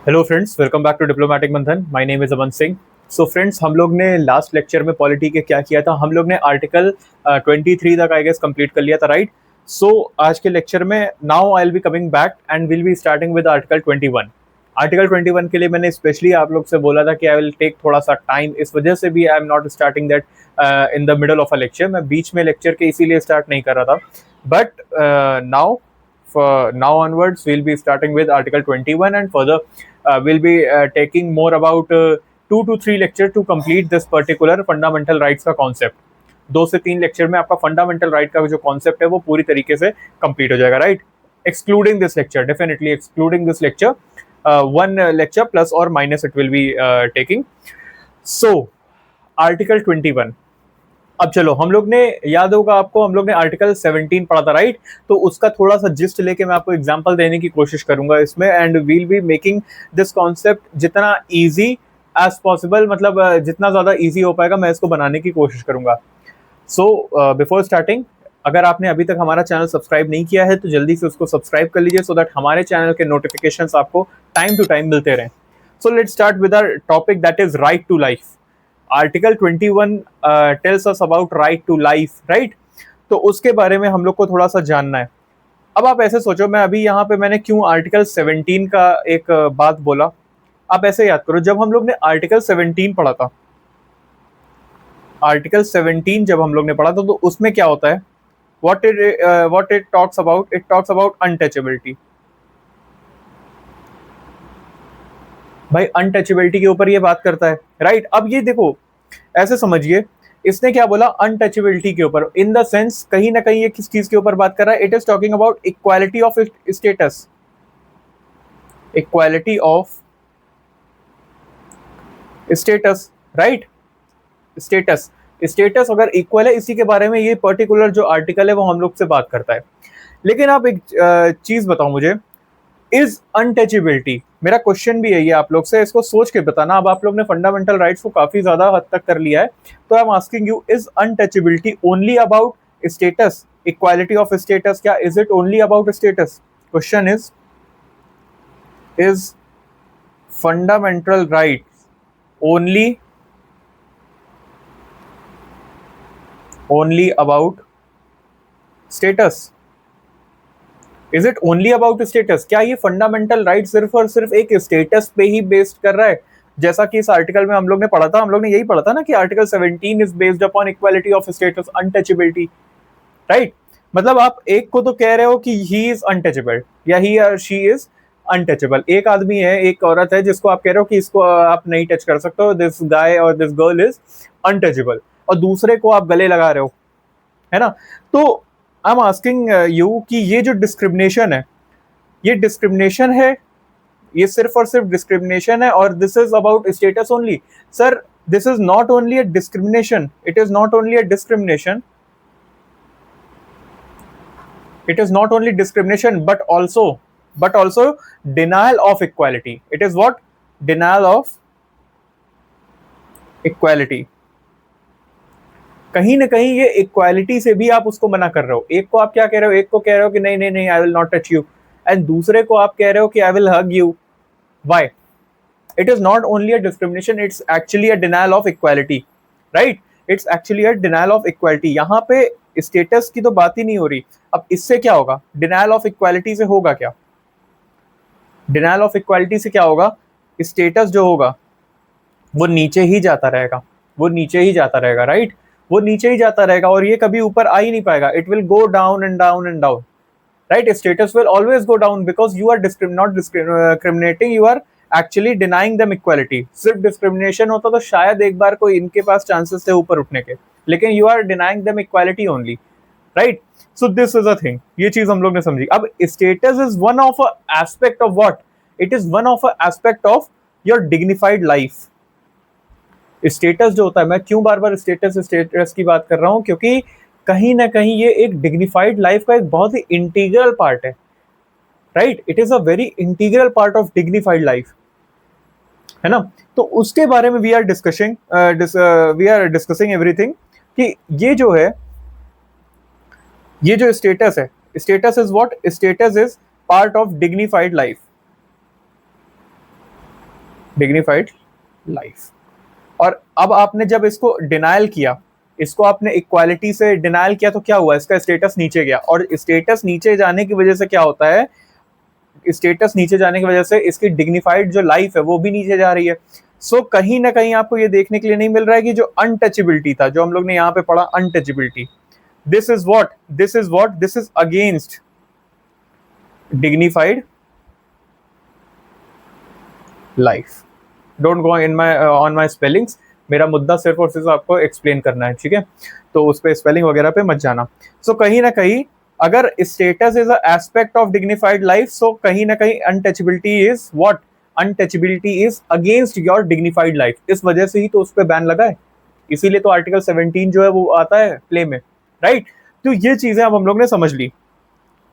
Hello friends, welcome back to diplomatic Manthan. My name is Aman Singh. So friends, हम लोग ने last lecture में polity के क्या किया था। हम लोग ने आर्टिकल 23 तक आई गेस कंप्लीट कर लिया था, राइट। सो आज के लेक्चर में now I will be coming back and will be starting with article 21। Article 21 के लिए मैंने स्पेशली आप लोग से बोला था कि आई विल टेक थोड़ा सा टाइम, इस वजह से भी आई am not starting that in the middle of a lecture. मैं बीच में लेक्चर के इसीलिए स्टार्ट नहीं कर रहा था, but now now onwards we'll be starting with article 21 and further we'll be taking more about 2 to 3 lecture to complete this particular fundamental rights का concept। 2 से 3 लेक्चर में आपका फंडामेंटल राइट का जो कॉन्सेप्ट है वो पूरी तरीके से कंप्लीट हो जाएगा, right. Excluding this lecture, definitely excluding this lecture, one lecture plus और minus it will be taking. So article 21। अब चलो, हम लोग ने, याद होगा आपको, हम लोग ने आर्टिकल 17 पढ़ा था, राइट। तो उसका थोड़ा सा जिस्ट लेके मैं आपको एग्जांपल देने की कोशिश करूंगा इसमें, and will be making this concept जितना इजी एज पॉसिबल, मतलब जितना ज्यादा इजी हो पाएगा मैं इसको बनाने की कोशिश करूंगा। सो बिफोर स्टार्टिंग, अगर आपने अभी तक हमारा चैनल सब्सक्राइब नहीं किया है तो जल्दी से उसको सब्सक्राइब कर लीजिए, सो दैट हमारे चैनल के नोटिफिकेशंस आपको टाइम टू टाइम मिलते रहें। So let's start with our topic, that is right to life. Article 21 tells us about right to life, right. तो उसके बारे में हम लोग को थोड़ा सा जानना है। अब आप ऐसे सोचो, मैं अभी यहाँ पे मैंने क्यों आर्टिकल 17 का एक बात बोला। आप ऐसे याद करो, जब हम लोग ने आर्टिकल 17 पढ़ा था, आर्टिकल 17 जब हम लोग ने पढ़ा था तो उसमें क्या होता है, what it talks about, it talks about untouchability। भाई अनटचेबिलिटी के ऊपर ये बात करता है, राइट। अब ये देखो, ऐसे समझिए, इसने क्या बोला अनटचेबिलिटी के ऊपर, इन द सेंस कहीं ना कहीं ये किस चीज के ऊपर बात कर रहा है। It is talking about equality of status, equality of status, right. Status, status अगर इक्वल है, इसी के बारे में ये पर्टिकुलर जो आर्टिकल है वो हम लोग से बात करता है। लेकिन आप एक चीज बताओ मुझे, इज अनटचेबिलिटी, मेरा क्वेश्चन भी है ये आप लोग से, इसको सोच के बताना। अब आप लोग ने फंडामेंटल राइट्स को काफी ज्यादा हद तक कर लिया है, तो I am asking you, is untouchability only about status, equality of status? क्या is it only about status? Question is fundamental rights only about status? Is it only about status? क्या ये फंडामेंटल राइट सिर्फ और सिर्फ एक status पे ही based कर रहा है, जैसा कि इस आर्टिकल में हम लोग ने पढ़ा था। हम लोग ने यही पढ़ा था ना कि article 17 is based upon equality of status, untouchability, right. मतलब आप एक को तो कह रहे हो कि ही इज अनटचेबल या ही और शी इज अनटचेबल। एक आदमी है, एक औरत है जिसको आप कह रहे हो कि इसको आप नहीं टच कर सकते हो, दिस गाय और दिस गर्ल इज अनटचेबल, और दूसरे को आप गले लगा रहे हो, है ना। तो आई एम आस्किंग यू कि ये जो डिस्क्रिमिनेशन है, ये डिस्क्रिमिनेशन है, ये सिर्फ और सिर्फ डिस्क्रिमिनेशन है, और this is about status only. Sir, this is not only a discrimination, it is not only a discrimination, it is not only discrimination but also denial of equality. It is what? Denial of equality। कहीं ना कहीं ये equality से भी आप उसको मना कर रहे हो। एक को आप क्या कह रहे हो, एक को कह रहे हो कि नहीं नहीं नहीं, I will not touch you, and दूसरे को आप कह रहे हो कि I will hug you. Why? It is not only a discrimination, it's actually a denial of equality, right. It's actually a denial of equality. यहाँ पे स्टेटस की तो बात ही नहीं हो रही। अब इससे क्या होगा, डिनायल ऑफ इक्वालिटी से होगा क्या? डिनायल ऑफ इक्वालिटी से क्या होगा, स्टेटस जो होगा वो नीचे ही जाता रहेगा, वो नीचे ही जाता रहेगा, राइट। वो नीचे ही जाता रहेगा और ये कभी ऊपर आ ही नहीं पाएगा। It will go down and down and down, right? Status will always go down because you are not discriminating, you are actually denying them equality। सिर्फ डिस्क्रिमिनेशन होता तो शायद एक बार कोई इनके पास चांसेस थे ऊपर उठने के, लेकिन you are denying them equality only, right? So this is a thing, ये चीज हम लोग ने समझी। अब status is one of a aspect of what? It is one of a aspect of your dignified life। Status जो होता है, मैं क्यों बार बार स्टेटस की बात कर रहा हूँ, क्योंकि कहीं ना कहीं ये एक डिग्निफाइड लाइफ का एक बहुत ही इंटीग्रल पार्ट है, right. It is a very integral part of dignified life, है ना। तो उसके बारे में वी आर डिस्कसिंग एवरीथिंग, कि ये जो है, ये जो स्टेटस है, status is what? Status is part of dignified life. Dignified life. और अब आपने जब इसको डिनायल किया, इसको आपने इक्वालिटी से डिनायल किया, तो क्या हुआ, इसका स्टेटस नीचे गया। और स्टेटस नीचे जाने की वजह से क्या होता है, स्टेटस नीचे जाने की वजह से इसकी डिग्निफाइड जो लाइफ है वो भी नीचे जा रही है। सो कहीं ना कहीं आपको ये देखने के लिए नहीं मिल रहा है कि जो अनटचेबिलिटी था, जो हम लोग ने यहाँ पे पढ़ा untouchability, this is what, this is against dignified life. Don't go in my on my spellings, मेरा मुद्दा सिर्फ और सिर्फ आपको एक्सप्लेन करना है, ठीक है, तो उस पर स्पेलिंग वगैरह पे मत जाना। सो कहीं ना कहीं अगर status is aspect of dignified life, so कहीं ना कहीं untouchability is what, untouchability is against your dignified life. इस वजह से ही तो उस पर बैन लगा है, इसीलिए तो आर्टिकल 17 जो है वो आता है प्ले में, राइट। तो ये चीजें अब हम लोग ने समझ ली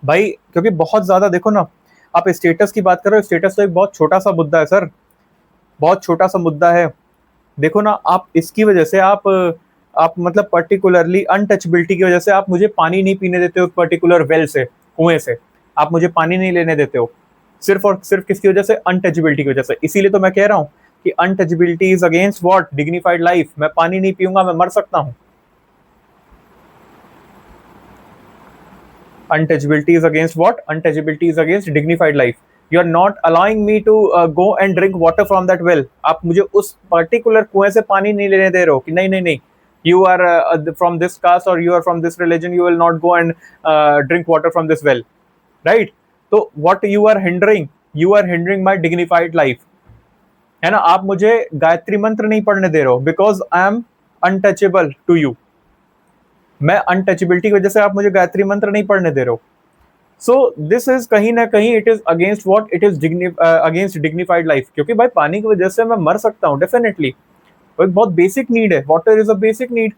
भाई, क्योंकि बहुत ज्यादा देखो ना, आप स्टेटस की बात कर रहे हो, स्टेटस तो एक बहुत छोटा सा मुद्दा है सर, बहुत छोटा सा मुद्दा है। देखो ना, आप इसकी वजह से आप मतलब पर्टिकुलरली अनटचेबिलिटी की वजह से आप मुझे पानी नहीं पीने देते हो पर्टिकुलर वेल से, कुएं से, आप मुझे पानी नहीं लेने देते हो, सिर्फ और सिर्फ किसकी वजह से, अनटचेबिलिटी की वजह से। इसीलिए तो मैं कह रहा हूँ कि untouchability is against what, dignified life. मैं पानी नहीं पीऊंगा, मैं मर सकता हूँ। Untouchability is against what? Untouchability is against dignified life. You are not allowing me to go and drink water from that well. आप मुझे उस पर्टिकुलर कुएं से पानी नहीं लेने दे रहे हो कि नहीं नहीं नहीं, you are from this caste or you are from this religion, you will not go and drink water from this well, right? तो what you are hindering, you are hindering my dignified life, है ना। आप मुझे गायत्री मंत्र नहीं पढ़ने दे रहे हो because I am untouchable to you. मैं अनटचेबिलिटी की वजह से आप मुझे गायत्री मंत्र नहीं पढ़ने दे रहे हो। सो दिस इज कहीं ना कहीं it is against what, it is against dignified life. क्योंकि भाई पानी की वजह से मैं मर सकता हूँ डेफिनेटली, वो एक बहुत बेसिक नीड है, water is a basic need,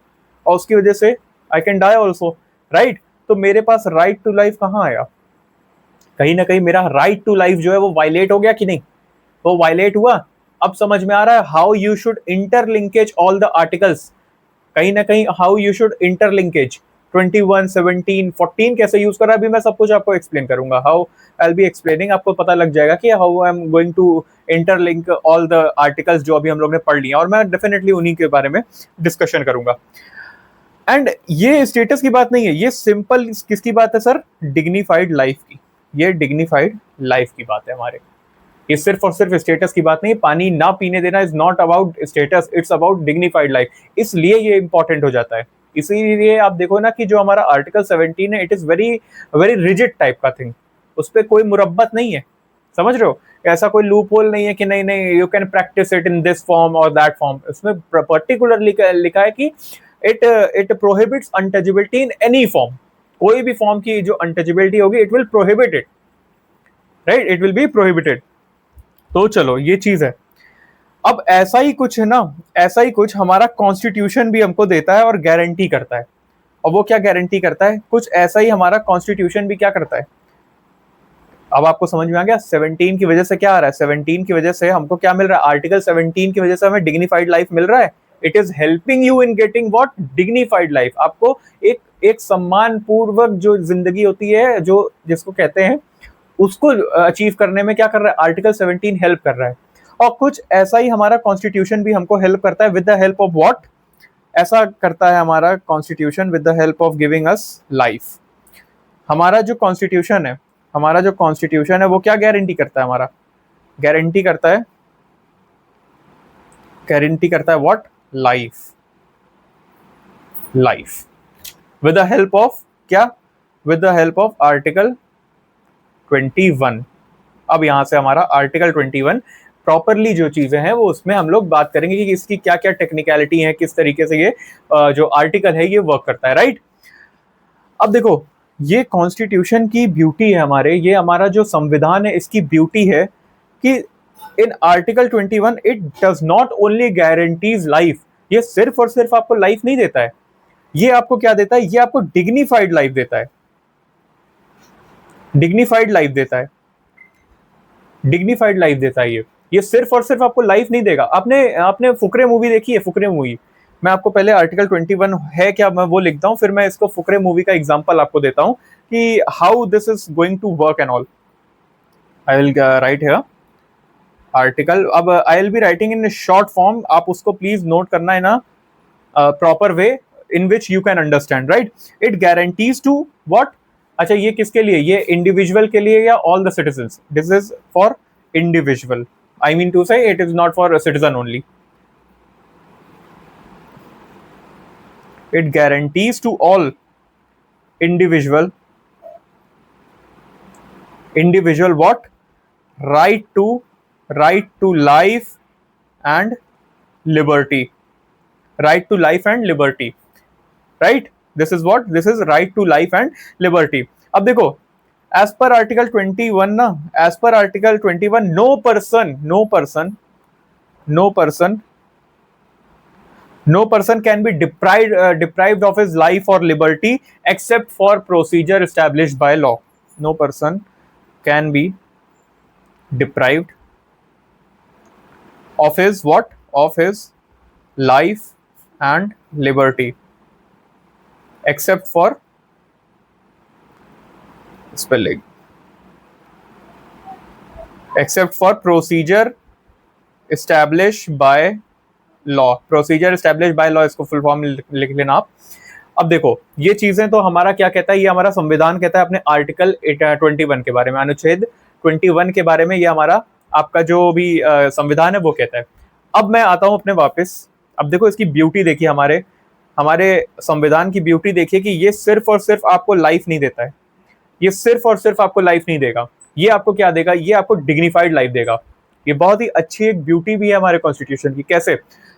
और उसकी वजह से I can die also, right. तो मेरे पास राइट टू लाइफ कहाँ आया, कहीं ना कहीं मेरा राइट टू लाइफ जो है वो वायलेट हो गया कि नहीं, वो वायलेट हुआ। अब समझ में आ रहा है how you should interlinkage all the articles, कहीं ना कहीं हाउ यू शुड इंटरलिंकेज 21, 17, 14 कैसे यूज करा, अभी मैं सब कुछ आपको एक्सप्लेन करूंगा, how I will be explaining. आपको पता लग जाएगा कि how I am going to interlink all the articles जो अभी हम लोग ने पढ़ लिए, और मैं डेफिनेटली उन्हीं के बारे में डिस्कशन करूंगा। एंड ये स्टेटस की बात नहीं है, ये सिंपल किसकी बात है सर, डिग्निफाइड लाइफ की, ये डिग्निफाइड लाइफ की बात है हमारे। ये सिर्फ और सिर्फ स्टेटस की बात नहीं है, पानी ना पीने देना is not about status, it's about dignified life, इसलिए ये इंपॉर्टेंट हो जाता है। इसीलिए आप देखो ना कि जो हमारा आर्टिकल 17 है, it is very very rigid type का थिंग, उस पर कोई मुरब्बत नहीं है, समझ रहे हो, ऐसा कोई लूप होल नहीं है कि नहीं नहीं you can practice it in this form और दैट फॉर्म। उसमें पर्टिकुलरली लिखा है कि it prohibits untouchability in any form, कोई भी फॉर्म की जो अनटचेबिलिटी होगी it will prohibit it, right, it will B prohibited. तो चलो ये चीज है। अब ऐसा ही कुछ है ना, ऐसा ही कुछ हमारा कॉन्स्टिट्यूशन भी हमको देता है और गारंटी करता है। और वो क्या गारंटी करता है, कुछ ऐसा ही हमारा कॉन्स्टिट्यूशन भी क्या करता है। अब आपको समझ में आ गया 17 की वजह से क्या आ रहा है, 17 की वजह से हमको क्या मिल रहा है, आर्टिकल 17 की वजह से हमें डिग्निफाइड लाइफ मिल रहा है। It is helping you in getting what, dignified life. आपको एक सम्मान पूर्वक जो जिंदगी होती है, जो जिसको कहते हैं, उसको अचीव करने में क्या कर रहा है, आर्टिकल 17 हेल्प कर रहा है। और कुछ ऐसा ही हमारा कॉन्स्टिट्यूशन भी हमको हेल्प करता है, with the help of what, ऐसा करता है हमारा constitution with the help of giving us life. हमारा जो कॉन्स्टिट्यूशन है, हमारा जो कॉन्स्टिट्यूशन है वो क्या गारंटी करता है, हमारा गारंटी करता है, गारंटी करता है what, life, life with the help of क्या, with the help of article 21। अब यहां से हमारा आर्टिकल 21 प्रॉपरली जो चीजें हैं वो उसमें हम लोग बात करेंगे कि इसकी क्या क्या टेक्निकलिटी है, किस तरीके से ये जो आर्टिकल है ये वर्क करता है, राइट। अब देखो ये कॉन्स्टिट्यूशन की ब्यूटी है हमारे, ये हमारा जो संविधान है इसकी ब्यूटी है कि in article 21 it does not only guarantees life, ये सिर्फ और सिर्फ आपको लाइफ नहीं देता है, ये आपको क्या देता है, ये आपको डिग्निफाइड लाइफ देता है, डिग्निफाइड लाइफ देता है, डिग्निफाइड लाइफ देता है। ये सिर्फ और सिर्फ आपको लाइफ नहीं देगा। आपने फुकरे मूवी देखी है, फुकरे मूवी, मैं आपको पहले आर्टिकल 21 है क्या मैं वो लिखता हूँ, फिर मैं इसको फुकरे मूवी का एग्जांपल आपको देता हूँ कि how this is going to work and all. I will write here article, अब I will be writing in short form, आप उसको प्लीज नोट करना in a proper way in which you can understand, right. It guarantees to what, अच्छा ये किसके लिए, ये individual के लिए या all the citizens, this is for individual, I mean to say it is not for citizen only. It guarantees to all individual what, right to life and liberty, right to life and liberty, right, this is what, this is right to life and liberty। अब देखो as per article 21 ना, as per article 21 no person can be deprived of his life or liberty except for procedure established by law। No person can be deprived of his what, of his life and liberty except for spelling, except for procedure established by law, procedure establish by law, इसको full form लिख लेना आप। अब देखो ये चीजें तो हमारा क्या कहता है, ये हमारा संविधान कहता है अपने आर्टिकल 21 के बारे में, अनुच्छेद 21 के बारे में, ये हमारा आपका जो भी संविधान है वो कहता है। अब मैं आता हूं अपने वापस, अब देखो इसकी ब्यूटी देखिए, हमारे हमारे संविधान की ब्यूटी देखिए कि ये सिर्फ और सिर्फ आपको लाइफ नहीं देता है, ये सिर्फ और सिर्फ आपको लाइफ नहीं देगा, ये आपको क्या देगा, ये आपको डिग्निफाइड लाइफ देगा। ये बहुत ही अच्छी एक ब्यूटी भी है हमारे कॉन्स्टिट्यूशन की। कैसे,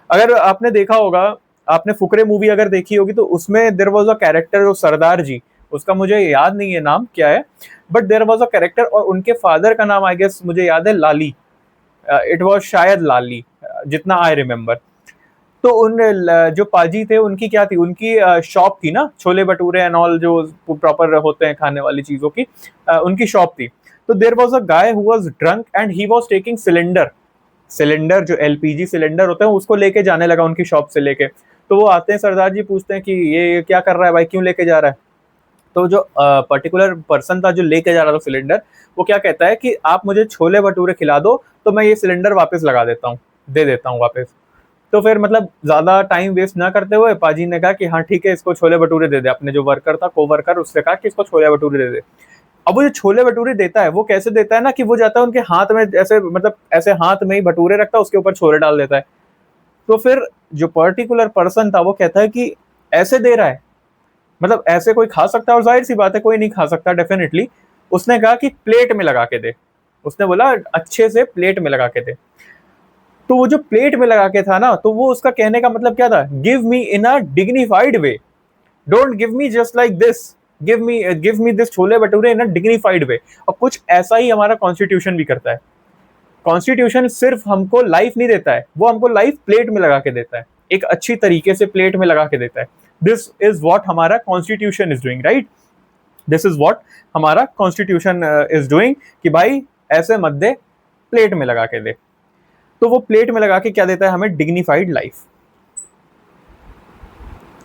अगर आपने देखा होगा, आपने फुकरे मूवी अगर देखी होगी तो उसमें देयर वाज अ कैरेक्टर जो सरदार जी, उसका मुझे याद नहीं है नाम क्या है, but there was a character और उनके फादर का नाम आई गेस मुझे याद है लाली, इट वाज शायद लाली जितना आई रिमेम्बर। तो उन जो पाजी थे उनकी क्या थी, उनकी शॉप थी ना, छोले भटूरे एंड ऑल जो प्रॉपर होते हैं खाने वाली चीजों की, उनकी शॉप थी। तो there was a guy who was drunk and he was taking cylinder जो एलपीजी सिलेंडर होते हैं उसको लेके जाने लगा उनकी शॉप से लेके। तो वो आते हैं, सरदार जी पूछते हैं कि ये क्या कर रहा है भाई, क्यों लेके जा रहा है। तो जो पर्टिकुलर पर्सन था जो लेके जा रहा था सिलेंडर, वो क्या कहता है कि आप मुझे छोले भटूरे खिला दो तो मैं ये सिलेंडर वापस लगा देता हूँ, दे देता हूँ वापस। तो फिर मतलब ज्यादा टाइम वेस्ट ना करते हुए पाजी ने कहा कि हाँ ठीक है, इसको छोले भटूरे दे दे। अपने जो वर्कर था, को वर्कर, उससे कहा कि इसको छोले भटूरे दे दे। अब वो जो छोले भटूरे देता है वो कैसे देता है ना, कि वो जाता है उनके हाथ में, ऐसे मतलब ऐसे हाथ में ही भटूरे रखता है, उसके ऊपर छोले डाल देता है। तो फिर जो पर्टिकुलर पर्सन था वो कहता है कि ऐसे दे रहा है, मतलब ऐसे कोई खा सकता है, और जाहिर सी बात है कोई नहीं खा सकता डेफिनेटली। उसने कहा कि प्लेट में लगा के दे, उसने बोला अच्छे से प्लेट में लगा के दे। तो वो जो प्लेट में लगा के था ना, तो वो उसका कहने का मतलब क्या था, give me in a dignified way, don't give me just like this, give me this chole bhature in a dignified way. और कुछ ऐसा ही हमारा कॉन्स्टिट्यूशन भी करता है। कॉन्स्टिट्यूशन सिर्फ हमको लाइफ नहीं देता है, वो हमको लाइफ प्लेट में लगा के देता है, एक अच्छी तरीके से प्लेट में लगा के देता है। दिस इज वॉट हमारा constitution is doing, right, this is what हमारा कॉन्स्टिट्यूशन इज डूइंग, कि भाई ऐसे मत दे, प्लेट में लगा के दे। तो वो प्लेट में लगा के क्या देता है हमें, डिग्निफाइड लाइफ,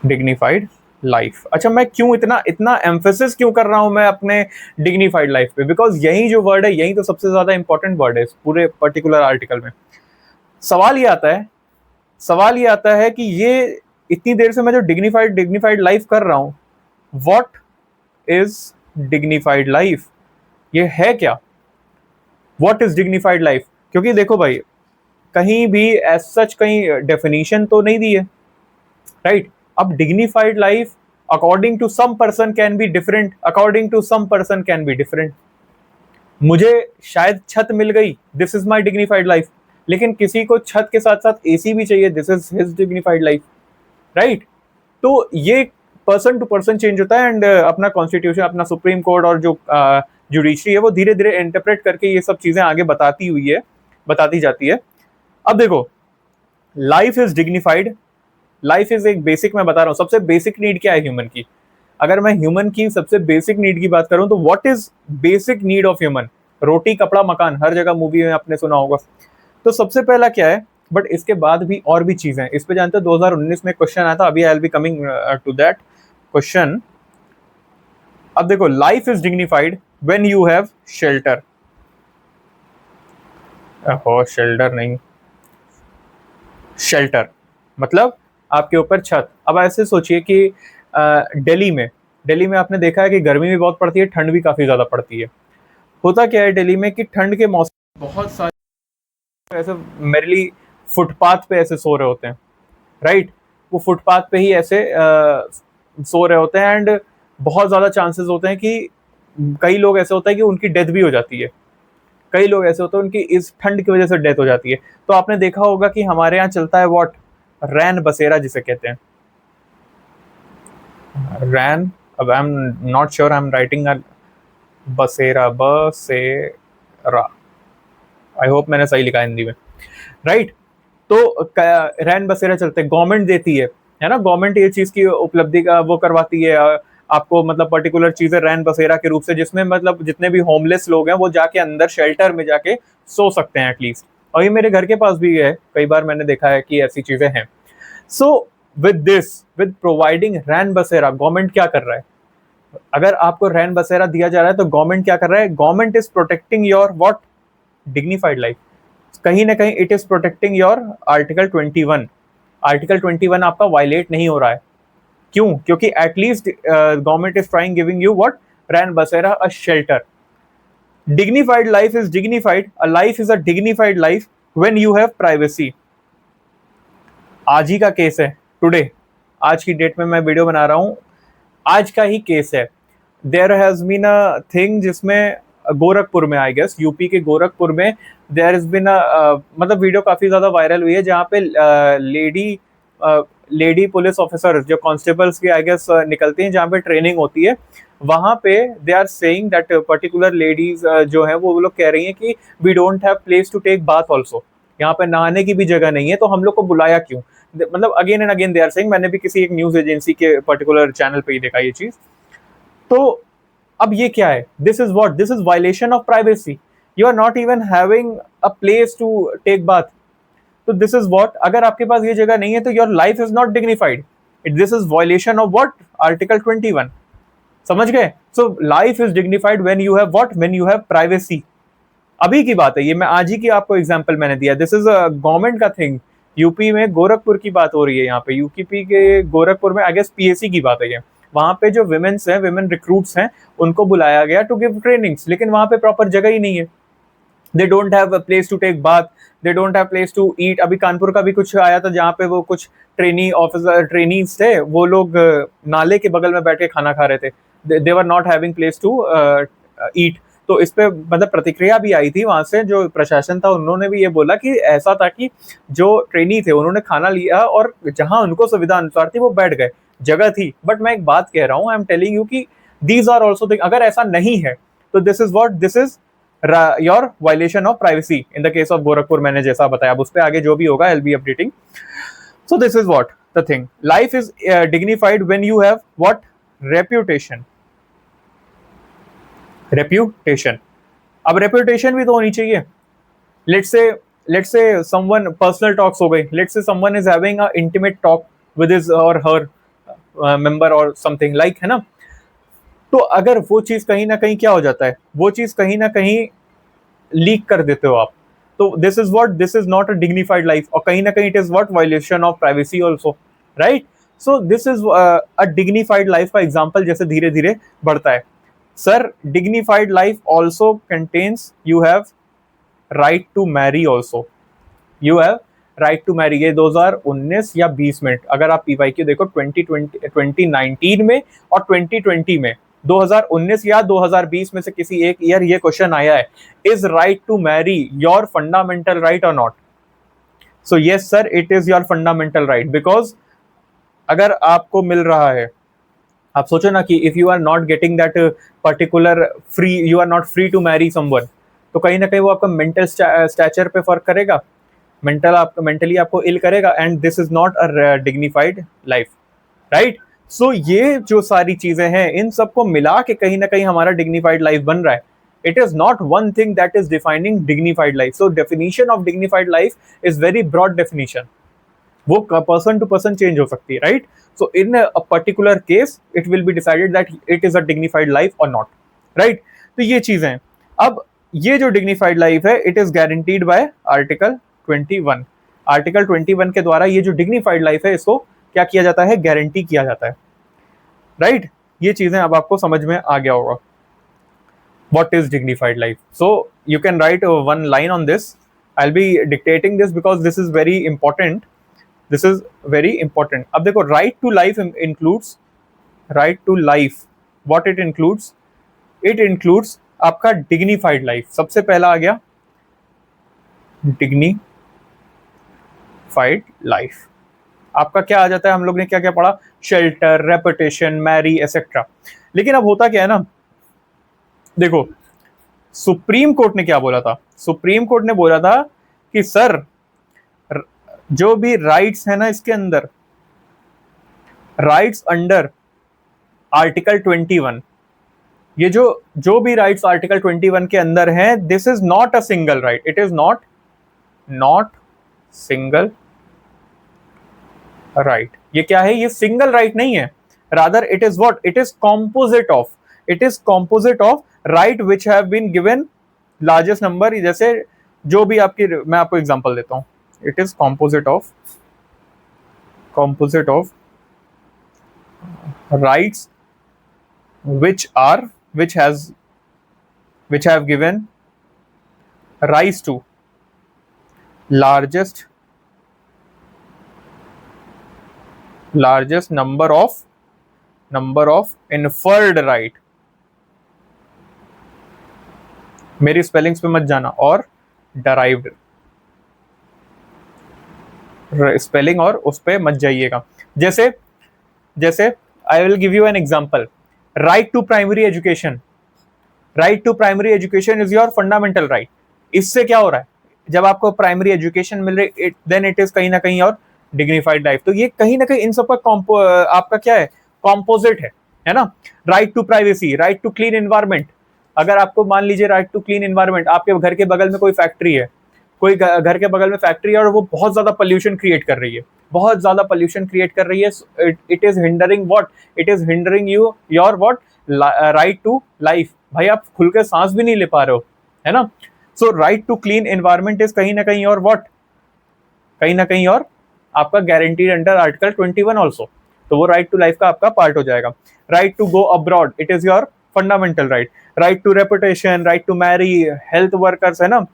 डिग्निफाइड लाइफ। अच्छा मैं क्यों इतना एम्फेसिस क्यों कर रहा हूं मैं अपने डिग्निफाइड लाइफ पे, बिकॉज यही जो वर्ड है, यही तो सबसे ज्यादा इंपॉर्टेंट वर्ड है इस पूरे पर्टिकुलर आर्टिकल में। सवाल ये आता है कि ये इतनी देर से मैं जो डिग्निफाइड लाइफ कर रहा हूं, व्हाट इज डिग्निफाइड लाइफ, ये है क्या, व्हाट इज डिग्निफाइड लाइफ। क्योंकि देखो भाई, कहीं भी एज सच कहीं डेफिनेशन तो नहीं दी है, राइट। अब dignified life according to some person can be different, according to some person can be different. मुझे शायद छत मिल गई, this is my dignified life, लेकिन किसी को छत के साथ साथ एसी भी चाहिए, this is his dignified life, right. तो ये पर्सन टू पर्सन चेंज होता है, एंड अपना कॉन्स्टिट्यूशन, अपना सुप्रीम कोर्ट और जो जुडिशरी है वो धीरे धीरे इंटरप्रेट करके ये सब चीजें आगे बताती जाती है। अब देखो, life is dignified, life is एक बेसिक, मैं बता रहा हूँ सबसे बेसिक नीड क्या है ह्यूमन की। अगर मैं ह्यूमन की सबसे बेसिक नीड की बात करूं तो what is basic need of human, roti kapda makaan, हर जगह मूवी में आपने सुना होगा। तो सबसे पहला क्या है, बट इसके बाद भी और भी चीजें हैं, इस पे जानते हो 2019 में क्वेश्चन आया था, अभी I will be coming to that question. अब देखो, life is dignified when you have shelter, हो शेल्टर नहीं, शेल्टर मतलब आपके ऊपर छत। अब ऐसे सोचिए कि दिल्ली में आपने देखा है कि गर्मी भी बहुत पड़ती है, ठंड भी काफ़ी ज़्यादा पड़ती है। होता क्या है दिल्ली में कि ठंड के मौसम बहुत सारे ऐसे मेरली फुटपाथ पे ऐसे सो रहे होते हैं, राइट। वो फुटपाथ पे ही ऐसे सो रहे होते हैं, एंड बहुत ज़्यादा चांसेस होते हैं कि कई लोग ऐसे होता है कि उनकी डेथ भी हो जाती है। कई लोग ऐसे होते हैं उनकी इस ठंड की वजह से डेथ हो जाती है। तो आपने देखा होगा कि हमारे यहाँ चलता है व्हाट, रैन बसेरा जिसे कहते हैं, रैन। अब आई am not sure I am writing बसेरा, बसेरा, आई होप मैंने सही लिखा है हिंदी में, राइट। तो रैन बसेरा चलते हैं, गवर्नमेंट देती है ना, गवर्नमेंट ये चीज की उपलब्धि का वो करवाती है आपको, मतलब पर्टिकुलर चीजें रैन बसेरा के रूप से, जिसमें मतलब जितने भी होमलेस लोग हैं वो जाके अंदर शेल्टर में जाके सो सकते हैं एटलीस्ट। और ये मेरे घर के पास भी है, कई बार मैंने देखा है कि ऐसी चीजें हैं। सो विद प्रोवाइडिंग रैन बसेरा, गवर्नमेंट क्या कर रहा है? अगर आपको रैन बसेरा दिया जा रहा है तो गवर्नमेंट क्या कर रहा है? Government is protecting your what, dignified life. कहीं ना कहीं it is protecting your article 21। Article 21 आपका वायलेट नहीं हो रहा है। क्यों? क्योंकि at least government is trying giving you what, rain basera, a shelter. Dignified life is dignified, a life is a dignified life when you have privacy. आज ही का केस है, टुडे, आज की डेट में मैं वीडियो बना रहा हूं, आज का ही केस है। There has been a thing जिसमें गोरखपुर में, आई गेस यूपी के गोरखपुर में, देयर हैज बीन अ मतलब वीडियो काफी ज्यादा वायरल हुई है जहाँ पे लेडी पुलिस ऑफिसर जो कांस्टेबल्स की आई गेस निकलती हैं, जहाँ पे ट्रेनिंग होती है, वहां पे they are saying that particular ladies जो है वो लोग कह रही हैं कि we don't have place to take bath also, यहाँ पे नहाने की भी जगह नहीं है, तो हम लोग को बुलाया क्यों? मतलब again and again they are saying, मैंने भी किसी एक न्यूज एजेंसी के पर्टिकुलर चैनल पे ही देखा ये चीज। तो अब ये क्या है? This is what, this is violation of privacy. You are not even having a place to take bath. तो दिस इज व्हाट, अगर आपके पास ये जगह नहीं है तो your life is not dignified, this is violation of what, article 21। समझ गए? So life is dignified when you have what, when you have privacy. अभी की बात है ये, मैं आज ही की आपको एग्जांपल मैंने दिया, दिस इज अ गवर्नमेंट का थिंग। यूपी में गोरखपुर की बात हो रही है, यहाँ पे यूपी के गोरखपुर में आई गेस पीएससी की बात है ये। वहां पे जो विमेन्स हैं, विमेन रिक्रूट्स हैं, उनको बुलाया गया टू गिव ट्रेनिंग्स, लेकिन वहां पे प्रॉपर जगह ही नहीं है। They don't have a place to take bath, they don't have place to eat. अभी कानपुर का भी कुछ आया था जहाँ पे वो कुछ ट्रेनी ऑफिसर, ट्रेनीज थे, वो लोग नाले के बगल में बैठ के खाना खा रहे थे, they were not having place to eat. तो इस पे मतलब प्रतिक्रिया भी आई थी वहां से, जो प्रशासन था उन्होंने भी ये बोला कि ऐसा था कि जो ट्रेनी थे उन्होंने खाना लिया और जहां उनको सुविधा अनुसार थी वो बैठ गए, जगह थी। बट मैं एक बात कह रहा हूँ, आई एम टेलिंग यू कि दीज आर ऑल्सो थिंग, अगर ऐसा नहीं है तो this is what, this is your violation of privacy in the case of Gorakhpur, मैंने जैसा बताया। अब उस पर आगे जो भी होगा, आई will B updating. So this is what the thing, life is dignified when you have what, reputation. Reputation, अब रेप्यूटेशन भी तो होनी चाहिए। Let's say, someone personal talks हो गई, let's say someone is having a intimate talk with his और हर member और something like, है ना। तो अगर वो चीज कहीं ना कहीं क्या हो जाता है, वो चीज कहीं ना कहीं लीक कर देते हो आप, तो this is what, this is not a dignified life, और कहीं ना कहीं it is what, violation of privacy also, right. So this is a dignified life का एग्जाम्पल जैसे धीरे धीरे बढ़ता है। Sir, dignified life also contains you have right to marry also, you have right to marry. ये 2019 या 20 में, अगर आप पीवाईक्यू देखो 2019 में और 2020 में, 2019 या 2020 में से किसी एक ईयर ये क्वेश्चन आया है, is right to marry your fundamental right और not? So yes sir, it is your fundamental right, because अगर आपको मिल रहा है, आप सोचो ना कि if you are not getting that particular free, you are not free to marry someone, तो कहीं ना कहीं वो आपका मेंटल स्टैचर पे फर्क करेगा, मेंटली आपको इल करेगा, and this is not a dignified life, right. So ये जो सारी चीजें हैं, इन सबको मिला के कहीं ना कहीं हमारा डिग्निफाइड लाइफ बन रहा है। It is not one thing that is defining dignified life. So definition of dignified life is very broad definition, वो पर्सन टू पर्सन चेंज हो सकती है, right. So in a particular case it will be decided that it is a dignified life और not, right. तो ये चीजें हैं। अब ये जो डिग्निफाइड लाइफ है it is guaranteed by article 21। Article 21 के द्वारा ये जो डिग्निफाइड लाइफ है इसको क्या किया जाता है, गारंटी किया जाता है, राइट। ये चीजें अब आपको समझ में आ गया होगा what is dignified life. So you can write one line on this. I'll be dictating this because this is very important. This is very important. अब देखो right to life includes right to life. What it includes? It includes आपका dignified life. सबसे पहला आ गया dignified life. आपका क्या आ जाता है, हम लोग ने क्या क्या पढ़ा, शेल्टर, रेपुटेशन, मैरी एक्सेट्रा। लेकिन अब होता क्या है ना, देखो सुप्रीम कोर्ट ने क्या बोला था, सुप्रीम कोर्ट ने बोला था कि सर जो भी राइट्स है ना इसके अंदर, राइट्स अंडर आर्टिकल 21, ये जो भी राइट्स आर्टिकल 21 के अंदर हैं, this is not a single right, it is not single right. ये क्या है, ये सिंगल राइट नहीं है, rather it is what, it is composite of, it is composite of right which have been given largest number. जैसे जो भी आपकी, मैं आपको एग्जांपल देता हूं, it is composite of rights which have given rise to largest number of inferred right। मेरी spellings पे मत जाना, और derived स्पेलिंग और उस पे मत जाइएगा। जैसे I will give you an example, right to primary education, right to primary education is your fundamental right. इससे क्या हो रहा है, जब आपको प्राइमरी एजुकेशन मिल रही, देन इट इज कहीं ना कहीं और डिग्निफाइड लाइफ। तो ये कहीं ना कहीं इन सब का आपका क्या है, कॉम्पोजिट है ना। Right to privacy, right to clean environment, अगर आपको मान लीजिए राइट टू क्लीन एनवायरमेंट, आपके घर के बगल में कोई फैक्ट्री है, कोई घर के बगल में फैक्ट्री है और वो बहुत ज्यादा पोल्यूशन क्रिएट कर रही है, बहुत ज्यादा पोल्यूशन क्रिएट कर रही है, it is hindering what, it is hindering you your what, right to life. भाई आप खुल के सांस भी नहीं ले पा रहे हो, है ना। So right to clean environment is कहीं ना कहीं और व्हाट, कहीं ना कहीं और आपका गारंटीड अंडर आर्टिकल 21 ऑल्सो। तो वो राइट टू लाइफ का आपका पार्ट हो जाएगा। Right to go abroad, it is your fundamental right. Right to reputation, right to marry, health workers है ना,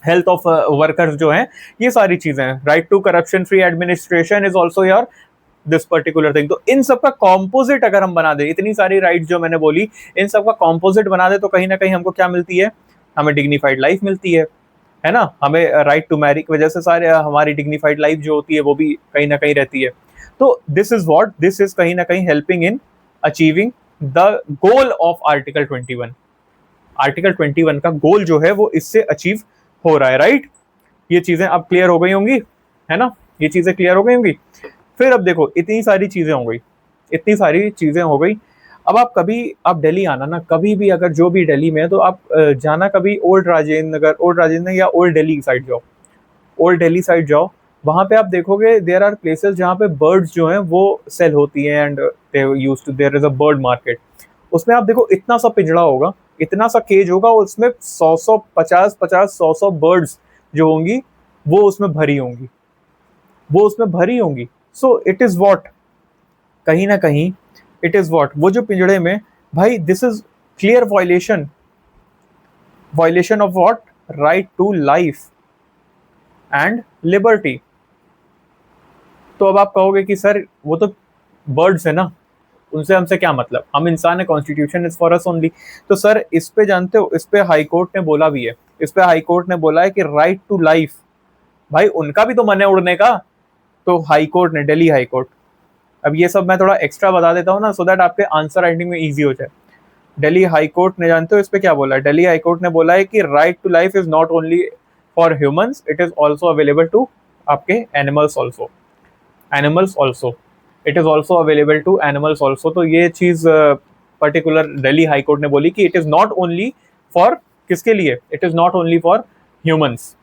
हेल्थ ऑफ वर्कर्स जो हैं, ये सारी चीजें हैं। Right to corruption free administration is also your this particular thing. तो इन सब का कॉम्पोजिट अगर हम बना दे, इतनी सारी राइट जो मैंने बोली, इन सब का कॉम्पोजिट बना दे, तो कहीं ना कहीं हमको क्या मिलती है, हमें डिग्निफाइड लाइफ मिलती है ना। हमें राइट टू मैरी की वजह से सारे हमारी डिग्निफाइड लाइफ जो होती है वो भी कहीं ना कहीं रहती है। तो this is what, this is कहीं ना कहीं helping in achieving the goal of article 21। Article 21 का गोल जो है वो इससे अचीव हो रहा है, राइट। ये चीजें अब क्लियर हो गई होंगी, है ना, ये चीजें क्लियर हो गई होंगी। फिर अब देखो इतनी सारी चीजें हो गई, इतनी सारी चीजें हो गई। अब आप कभी, आप दिल्ली आना ना, कभी भी अगर जो भी दिल्ली में है तो आप जाना कभी ओल्ड राजेंद्र नगर, ओल्ड राजेंद्र या ओल्ड दिल्ली साइड जाओ, ओल्ड दिल्ली साइड जाओ, वहां पे आप देखोगे देयर आर प्लेसेस जहाँ पे बर्ड्स जो हैं वो सेल होती हैं, and they used to, there is a bird market. उसमें आप देखो इतना सा पिंजड़ा होगा, इतना सा केज होगा, उसमें 100 50 100 बर्ड्स जो होंगी वो उसमें भरी होंगी, वो उसमें भरी होंगी। सो इट इज व्हाट, कहीं ना कहीं इट इज व्हाट, वो जो पिंजड़े में, भाई this is clear violation of what, right to life and liberty. तो अब आप कहोगे कि सर वो तो बर्ड्स है ना, उनसे हमसे क्या मतलब, हम इंसान है, constitution is for us only. तो सर इस पे जानते हो, इस पे हाई कोर्ट ने बोला भी है, इस पे हाई कोर्ट ने बोला है कि राइट टू लाइफ, भाई उनका भी तो मन है उड़ने का। तो हाई कोर्ट ने, दिल्ली हाई कोर्ट, अब ये सब मैं थोड़ा एक्स्ट्रा बता देता हूँ ना, सो दैट आपके आंसर राइटिंग में इजी हो जाए। दिल्ली हाई कोर्ट ने, जानते हो इस पे क्या बोला है, दिल्ली हाई कोर्ट ने बोला है कि right to life is not only for humans, it is also available to आपके animals also, animals also, it is also available to animals also. तो ये चीज पर्टिकुलर दिल्ली हाई कोर्ट ने बोली कि it is not only for, किसके लिए, it is not only for humans,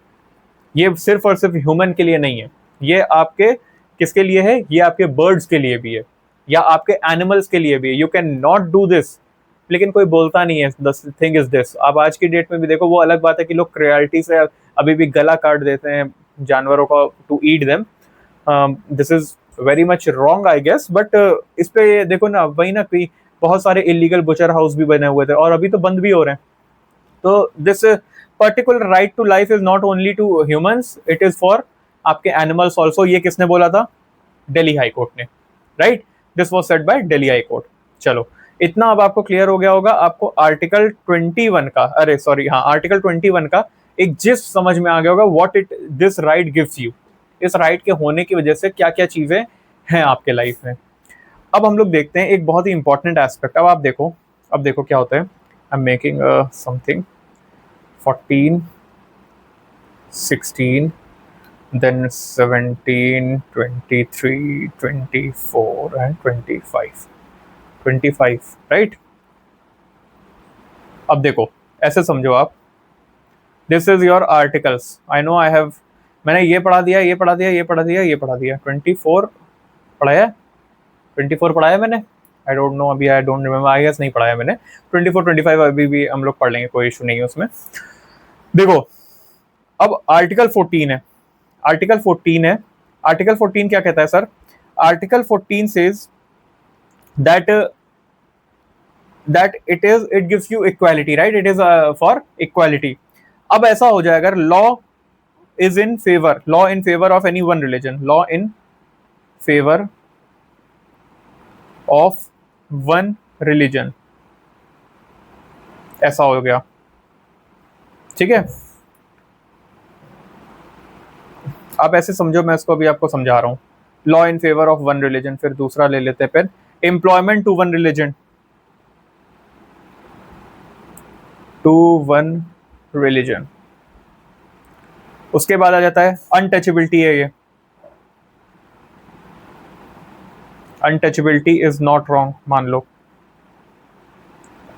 ये सिर्फ और सिर्फ ह्यूमन के लिए नहीं है, ये आपके किसके लिए है, ये आपके बर्ड्स के लिए भी है, या आपके एनिमल्स के लिए भी है। You can not do this, लेकिन कोई बोलता नहीं है। द थिंग इज दिस, अब आज की डेट में भी देखो, वो अलग बात है कि लोग क्रियलिटी से अभी भी गला काट देते हैं जानवरों का to eat them. This is very much wrong I guess, but इस पे देखो ना, वही ना कि बहुत सारे इलीगल बुचर हाउस भी बने हुए थे और अभी तो बंद भी हो रहे हैं। तो this particular right to life is not only to humans, it is for आपके एनिमल्स ऑल्सो। ये किसने बोला था? दिल्ली हाई कोर्ट ने, right. This was said by Delhi high court. चलो, इतना अब आपको क्लियर हो गया होगा। आपको आर्टिकल 21 का, अरे सॉरी, हाँ, आर्टिकल 21 का एक जिस्ट समझ में आ गया होगा, what it this right gives you. इस राइट के होने की वजह से क्या क्या चीजें हैं आपके लाइफ में। अब हम लोग देखते हैं एक बहुत ही इंपॉर्टेंट एस्पेक्ट। अब आप देखो, अब देखो क्या होता है। I am making something 14, 16, then 17, 23, 24 and 25, 25, right? अब देखो, ऐसे समझो आप, this is your articles. I know I have, मैंने ये पढ़ा दिया, ये पढ़ा दिया, ये पढ़ा दिया, ये पढ़ा दिया। 24 पढ़ाया, 24 पढ़ाया मैंने, आई डोंट नो, अभी I don't remember, I guess नहीं पढ़ाया मैंने। 24, 25 अभी भी हम लोग पढ़ लेंगे, कोई इशू नहीं है उसमें। देखो, अब आर्टिकल 14 है, आर्टिकल 14 है। आर्टिकल 14 क्या कहता है sir? Article 14 says that it gives you equality, right? It is for equality. अब ऐसा हो जाए, अगर law is in favour, law in favour of any one religion, law in favour of one religion, ऐसा हो गया, ठीक है। आप ऐसे समझो, मैं इसको अभी आपको समझा रहा हूं। Law in favour of one religion, फिर दूसरा ले लेते हैं, फिर employment to one religion, to one religion. उसके बाद आ जाता है अनटचेबिलिटी है। ये अनटचेबिलिटी इज नॉट रॉन्ग, मान लो।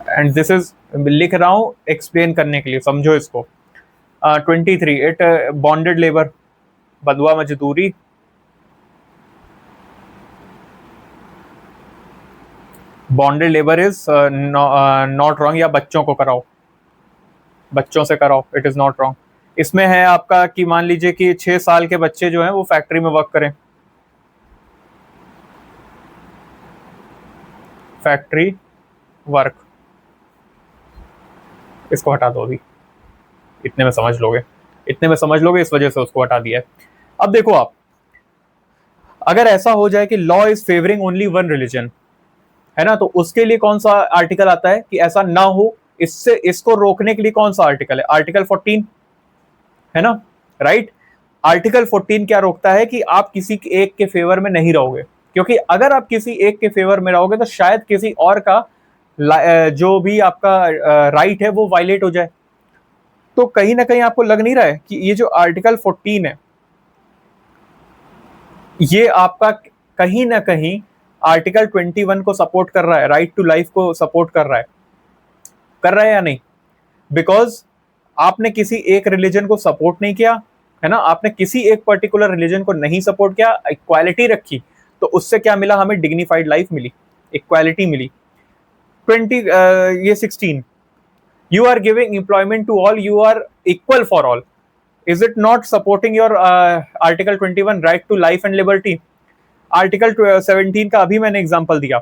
एंड दिस इज, लिख रहा हूं एक्सप्लेन करने के लिए, समझो इसको। 23, इट बॉन्डेड लेबर, बंधुआ मजदूरी। Bonded labour is not wrong, या बच्चों को कराओ, बच्चों से कराओ, इट इज नॉट रॉन्ग। इसमें है आपका कि मान लीजिए कि 6 साल के बच्चे जो हैं वो फैक्ट्री में वर्क करें, फैक्ट्री वर्क, इसको हटा दो अभी, इतने में समझ लोगे, इतने में समझ लोगे, इस वजह से उसको हटा दिया है। अब देखो आप, अगर ऐसा हो जाए कि law is favouring only one religion, है ना, तो उसके लिए कौन सा आर्टिकल आता है कि ऐसा ना हो? इससे, इसको रोकने के लिए कौन सा आर्टिकल है? आर्टिकल 14, है ना, राइट। आर्टिकल 14 क्या रोकता है कि आप किसी एक के फेवर में नहीं रहोगे, क्योंकि अगर आप किसी एक के फेवर में रहोगे तो शायद किसी और का जो भी आपका राइट है वो वायलेट हो जाए। तो कहीं ना कहीं आपको लग नहीं रहा है कि ये जो आर्टिकल 14 है, ये आपका कहीं ना कहीं आर्टिकल 21 को सपोर्ट कर रहा है, राइट टू लाइफ को सपोर्ट कर रहा है या नहीं? बिकॉज आपने किसी एक रिलीजन को सपोर्ट नहीं किया, है ना, आपने किसी एक पर्टिकुलर रिलीजन को नहीं सपोर्ट किया, इक्वालिटी रखी, तो उससे क्या मिला? हमें डिग्निफाइड लाइफ मिली, इक्वालिटी मिली। 16, you are giving employment to all, you are equal for all. Is it not supporting your article 21 right to life and liberty? Article 17 का अभी मैंने एग्जांपल दिया।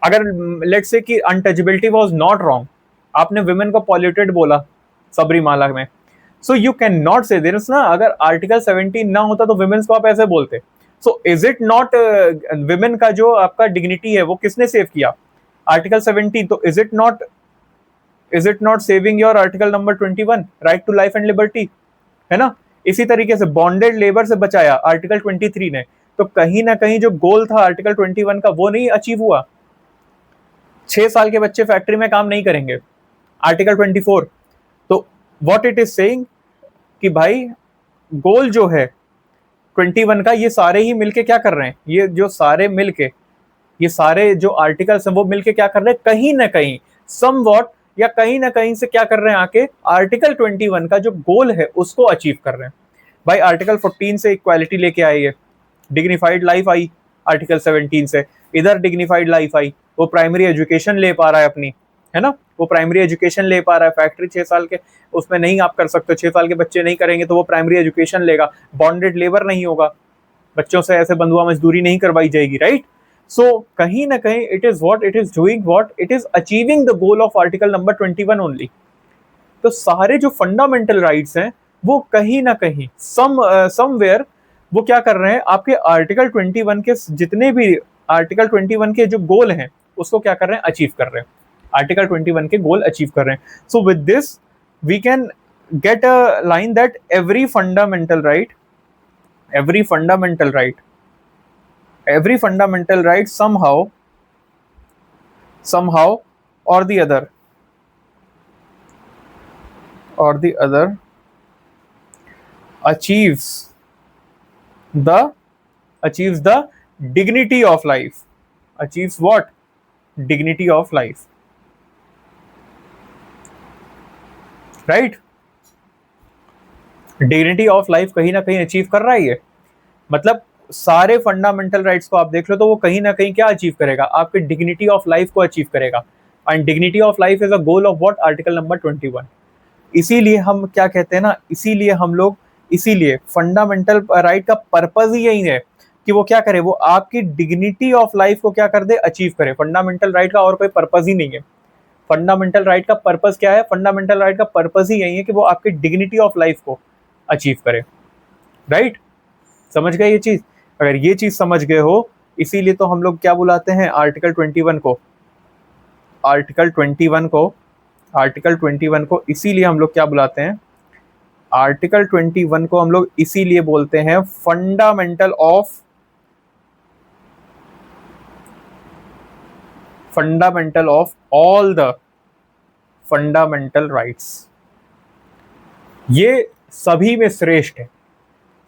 अगर लेट्स से कि अनटचेबिलिटी वाज नॉट रॉन्ग, आपने women को polluted बोला सबरीमाला में, सो यू कैन नॉट से दिस ना, अगर आर्टिकल 17 ना होता तो विमेन्स को आप ऐसे बोलते। So is it not, women का जो आपका डिग्निटी है वो किसने सेव किया? आर्टिकल 17। तो is it not saving your article number 21 right to life and liberty, है ना? इसी तरीके से बॉन्डेड लेबर से बचाया आर्टिकल 23 ने, तो कहीं ना कहीं जो गोल था आर्टिकल 21 का वो नहीं अचीव हुआ। 6 साल के बच्चे फैक्ट्री में काम नहीं करेंगे, आर्टिकल 24। तो व्हाट इट इज सेइंग कि भाई गोल जो है 21 का, ये सारे ही मिलके क्या कर रहे हैं? ये जो सारे मिलके, ये सारे जो आर्टिकल्स हैं वो मिलके क्या कर रहे हैं? कहीं ना कहीं समवॉट या कहीं ना कहीं से क्या कर रहे हैं? आके आर्टिकल 21 का जो गोल है उसको अचीव कर रहे हैं। भाई आर्टिकल 14 से इक्वालिटी लेके आए, ये डिग्निफाइड लाइफ आई आर्टिकल 17 से, इधर डिग्निफाइड लाइफ आई, वो प्राइमरी एजुकेशन ले पा रहा है अपनी, है ना, वो प्राइमरी एजुकेशन ले पा रहा है। फैक्ट्री 6 साल के उसमें नहीं आप कर सकते, 6 साल के बच्चे नहीं करेंगे तो वो प्राइमरी एजुकेशन लेगा, बॉन्डेड लेबर नहीं होगा, बच्चों से ऐसे बंधुआ मजदूरी नहीं करवाई जाएगी, राइट। सो कहीं ना कहीं it is what it is doing, what it is achieving the goal of article number 21 only. तो सारे जो फंडामेंटल राइट्स हैं वो कहीं ना कहीं समवेयर वो क्या कर रहे हैं, आपके आर्टिकल 21 के जितने भी आर्टिकल 21 के जो गोल हैं उसको क्या कर रहे हैं, अचीव कर रहे हैं, आर्टिकल 21 के गोल अचीव कर रहे हैं। So with this we can get a line that every fundamental right somehow or the other achieves the dignity of life, achieves what, dignity of life, right। Dignity of life कहीं ना कहीं achieve कर रहा है ये, मतलब सारे fundamental rights को आप देख लो तो वो कहीं ना कहीं क्या अचीव करेगा, आपके डिग्निटी ऑफ लाइफ को अचीव करेगा। And dignity of life is a goal of what, article number 21। इसीलिए हम क्या कहते हैं ना, इसीलिए फंडामेंटल राइट का पर्पज ही यही है कि वो क्या करे, वो आपकी डिग्निटी ऑफ लाइफ को क्या कर दे, अचीव करे। फंडामेंटल राइट का और कोई पर्पज ही नहीं है। फंडामेंटल राइट का पर्पज क्या है, फंडामेंटल राइट का पर्पज ही यही है कि वो आपकी डिग्निटी ऑफ लाइफ को अचीव करे, राइट। समझ गए ये चीज, अगर ये चीज समझ गए हो, इसीलिए तो हम लोग क्या बुलाते हैं आर्टिकल 21 को, इसीलिए हम लोग क्या बुलाते हैं, आर्टिकल 21 को हम लोग इसीलिए बोलते हैं fundamental of all the fundamental rights. ये सभी में श्रेष्ठ है,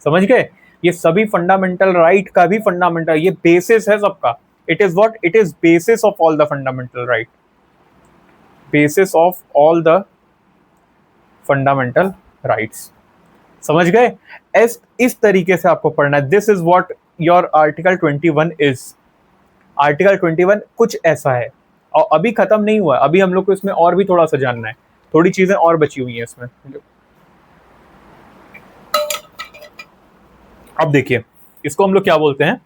समझ गए, ये सभी फंडामेंटल राइट का भी फंडामेंटल, ये बेसिस है सबका। It is what, it is basis of all the fundamental right, basis of all the fundamental rights. समझ गए, इस तरीके से आपको पढ़ना है। This is what your article 21 is. Article 21 कुछ ऐसा है, और अभी खत्म नहीं हुआ, अभी हम लोग को इसमें और भी थोड़ा सा जानना है, थोड़ी चीजें और बची हुई हैं इसमें। अब देखिए, इसको हम लोग क्या बोलते हैं,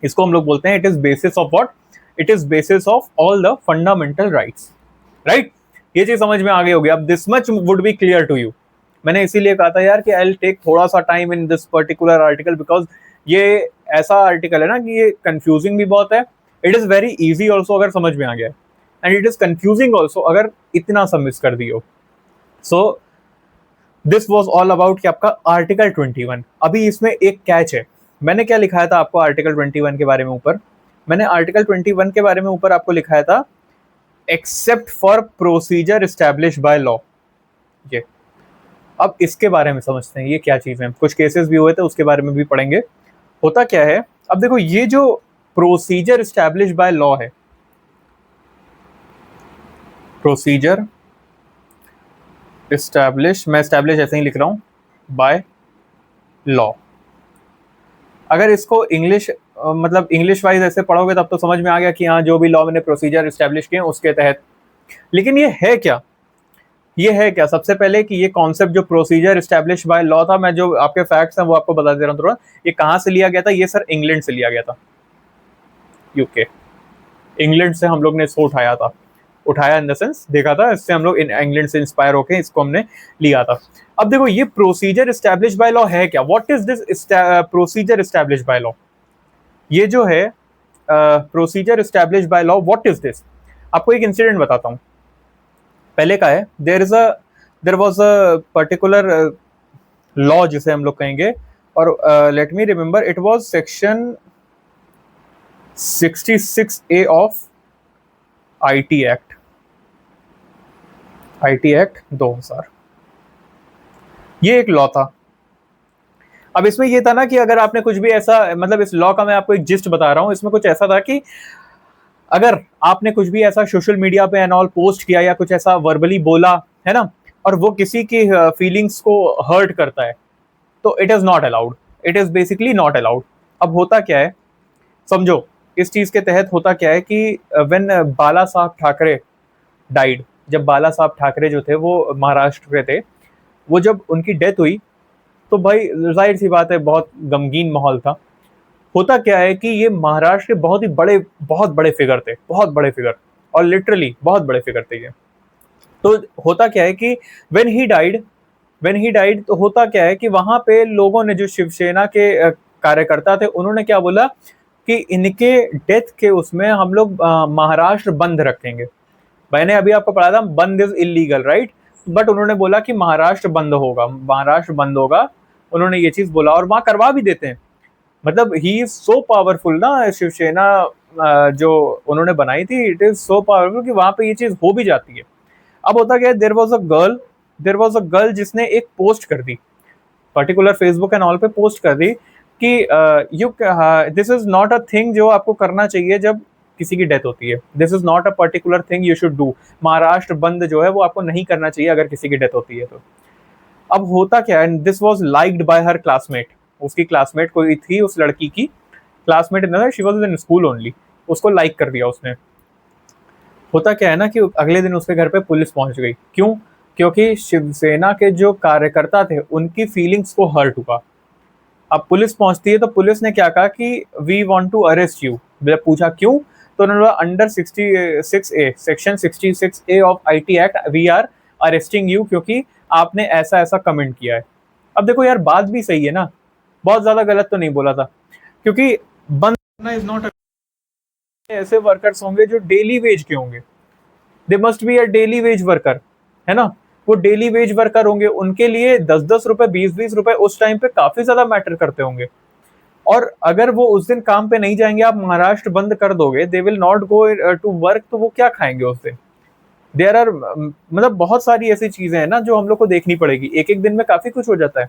इसको हम लोग बोलते हैं it is basis of what, it is basis of all the fundamental rights, right. ये चीज समझ में आ गई होगी। अब this much would be clear to you. मैंने इसीलिए कहा था यार कि आई विल टेक थोड़ा सा time in this particular article, because ये ऐसा आर्टिकल है ना कि ये कंफ्यूजिंग भी बहुत है। It is very easy also अगर समझ में आ गया, and it is confusing also अगर इतना सा मिस कर दियो। So this was all about कि आपका आर्टिकल 21। अभी इसमें एक कैच है, मैंने क्या लिखाया था आपको आर्टिकल 21 के बारे में ऊपर, मैंने आर्टिकल 21 के बारे में ऊपर आपको लिखाया था except for procedure establish by law. ये अब इसके बारे में समझते हैं ये क्या चीज है, कुछ केसेस भी हुए थे उसके बारे में भी पढ़ेंगे। होता क्या है, अब देखो ये जो प्रोसीजर एस्टैब्लिश बाय लॉ है, प्रोसीजर एस्टैब्लिश, मैं एस्टैब्लिश ऐसे ही लिख रहा हूं, बाय लॉ। अगर इसको इंग्लिश मतलब इंग्लिश वाइज ऐसे पढ़ोगे तब तो समझ में आ गया कि हाँ जो भी लॉ मैंने प्रोसीजर एस्टैब्लिश किए उसके तहत। लेकिन ये है क्या, ये है क्या, सबसे पहले कि ये कॉन्सेप्ट जो प्रोसीजर एस्टैब्लिश बाय लॉ था, मैं जो आपके फैक्ट्स हैं वो आपको बता दे रहा हूँ थोड़ा। ये कहाँ से लिया गया था, ये सर इंग्लैंड से लिया गया था, यूके, इंग्लैंड से हम लोग ने इसको उठाया इन द सेंस, देखा था इससे हम लोग इंग्लैंड से इंस्पायर होके इसको हमने लिया था। अब देखो ये प्रोसीजर एस्टैब्लिश बाय लॉ है क्या, what is this procedure establish by law. ये जो है procedure establish by law, what is this. आपको एक इंसिडेंट बताता हूँ। पहले का है, there was a particular law जिसे हम लोग कहेंगे, और let me remember, it was section 66A of IT act 2000। ये एक लॉ था। अब इसमें ये था ना कि अगर आपने कुछ भी ऐसा, मतलब इस लॉ का मैं आपको एक जिस्ट बता रहा हूं, इसमें कुछ ऐसा था कि अगर आपने कुछ भी ऐसा सोशल मीडिया पे एंड ऑल पोस्ट किया या कुछ ऐसा वर्बली बोला है ना, और वो किसी की फीलिंग्स को हर्ट करता है, तो it is not allowed, it is basically not allowed. अब होता क्या है, समझो इस चीज के तहत होता क्या है कि व्हेन बाला साहब ठाकरे डाइड, जब बाला साहब ठाकरे जो थे वो महाराष्ट्र के थे, वो जब उनकी डेथ हुई तो भाई जाहिर सी बात है बहुत गमगीन माहौल था। होता क्या है कि ये महाराष्ट्र के बहुत बड़े फिगर थे, बहुत बड़े फिगर, और लिटरली बहुत बड़े फिगर थे ये। तो होता क्या है कि when he died when he died तो होता क्या है कि वहां पे लोगों ने, जो शिवसेना के कार्यकर्ता थे, उन्होंने क्या बोला कि इनके डेथ के उसमें हम लोग महाराष्ट्र बंद रखेंगे। मैंने अभी आपको पढ़ा था बंद इज इलीगल, राइट, बट उन्होंने बोला कि महाराष्ट्र बंद होगा, महाराष्ट्र बंद होगा। उन्होंने ये चीज बोला और वहां करवा भी देते हैं। मतलब ही इज सो पावरफुल ना, शिवसेना जो उन्होंने बनाई थी, इट इज सो पावरफुल कि वहां पे ये चीज हो भी जाती है। अब होता क्या है, देयर वॉज अ गर्ल जिसने एक पोस्ट कर दी, पर्टिकुलर फेसबुक एंड ऑल पे पोस्ट कर दी कि you this is not a thing जो आपको करना चाहिए जब किसी की डेथ होती है। This is not a particular thing you should do. Maharashtra बंद जो है वो आपको नहीं करना चाहिए अगर किसी की डेथ होती है तो। अब होता क्या है, this was liked by her classmate. उसकी क्लासमेट कोई थी, उस लड़की की classmate in she was in school only, उसको लाइक कर दिया उसने। होता क्या है ना कि अगले दिन उसके घर पे पुलिस पहुंच गई। क्यों? क्योंकि शिवसेना के जो कार्यकर्ता थे उनकी फीलिंग्स को हर्ट हुआ। अब पुलिस पहुंचती है तो पुलिस ने क्या कहा कि we want to arrest you. जब पूछा क्यों, तो उन्होंने बोला under 66A, section 66A of IT act we are arresting you, क्योंकि आपने ऐसा ऐसा कमेंट किया है। अब देखो यार, बात भी सही है ना, बहुत ज्यादा गलत तो नहीं बोला था, क्योंकि बंद करना इज नॉट, ऐसे वर्कर्स होंगे जो डेली वेज के होंगे, they must be a daily veg worker, है ना। वो डेली वेज वर्कर होंगे, उनके लिए 10-10 रुपए, 20-20 रुपए उस टाइम पे काफी ज्यादा मैटर करते होंगे। और अगर वो उस दिन काम पे नहीं जाएंगे, आप महाराष्ट्र बंद कर दोगे, they will not go to work, तो वो क्या खाएंगे उस दिन। देयर आर मतलब बहुत सारी ऐसी चीजें हैं ना जो हम लोग को देखनी पड़ेगी, एक एक दिन में काफी कुछ हो जाता है।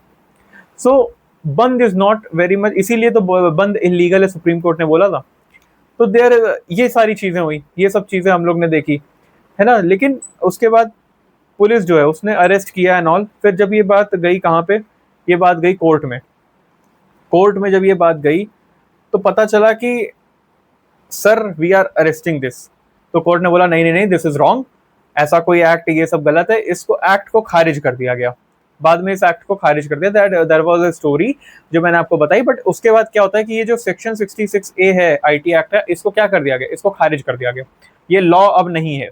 सो बंद इज नॉट वेरी मच, इसीलिए तो बंद इलीगल है, सुप्रीम कोर्ट ने बोला था। तो देर ये सारी चीजें हुई, ये सब चीजें हम लोग ने देखी, है ना। लेकिन उसके बाद पुलिस जो है उसने अरेस्ट किया एंड ऑल। फिर जब ये बात गई कहाँ पे, ये बात गई कोर्ट में। कोर्ट में जब ये बात गई तो पता चला कि sir we are arresting this. तो कोर्ट ने बोला नहीं नहीं नहीं, दिस इज रॉन्ग, ऐसा कोई एक्ट, ये सब गलत है, इसको एक्ट को खारिज कर दिया गया। बाद में इस एक्ट को खारिज कर दिया। That there was a story जो मैंने आपको बताई। बट उसके बाद क्या होता है कि ये जो सेक्शन 66A है IT एक्ट है, इसको क्या कर दिया गया, इसको खारिज कर दिया गया। ये लॉ अब नहीं है,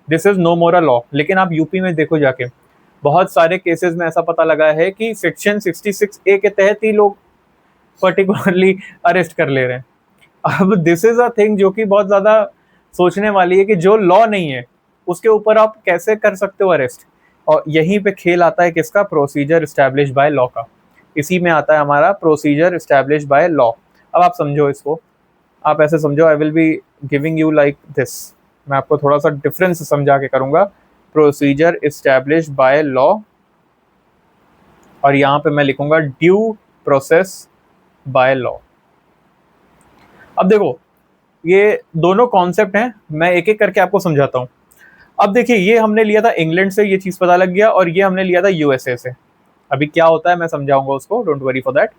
this is no more a law. लेकिन आप यूपी में देखो जाके, बहुत सारे केसेस में ऐसा पता लगा है कि सेक्शन 66A के तहत ही लोग पर्टिकुलरली अरेस्ट कर ले रहे हैं। अब दिस इज अ थिंग जो कि बहुत ज्यादा सोचने वाली है कि जो लॉ नहीं है उसके ऊपर आप कैसे कर सकते हो अरेस्ट। और यहीं पे खेल आता है किसका, प्रोसीजर स्टैब्लिश बाय लॉ का। इसी में आता है हमारा प्रोसीजर स्टैब्लिश बाय लॉ। अब आप समझो इसको, आप ऐसे समझो, आई will be giving you like this, मैं आपको थोड़ा सा डिफरेंस समझा के करूंगा। प्रोसीजर स्टैब्लिश बाय लॉ, और यहाँ पे मैं लिखूंगा ड्यू प्रोसेस बाय लॉ। अब देखो, ये दोनों कॉन्सेप्ट हैं, मैं एक एक करके आपको समझाता हूँ। अब देखिए, ये हमने लिया था इंग्लैंड से, ये चीज पता लग गया, और ये हमने लिया था USA से। अभी क्या होता है मैं समझाऊंगा उसको, डोंट वरी फॉर दैट।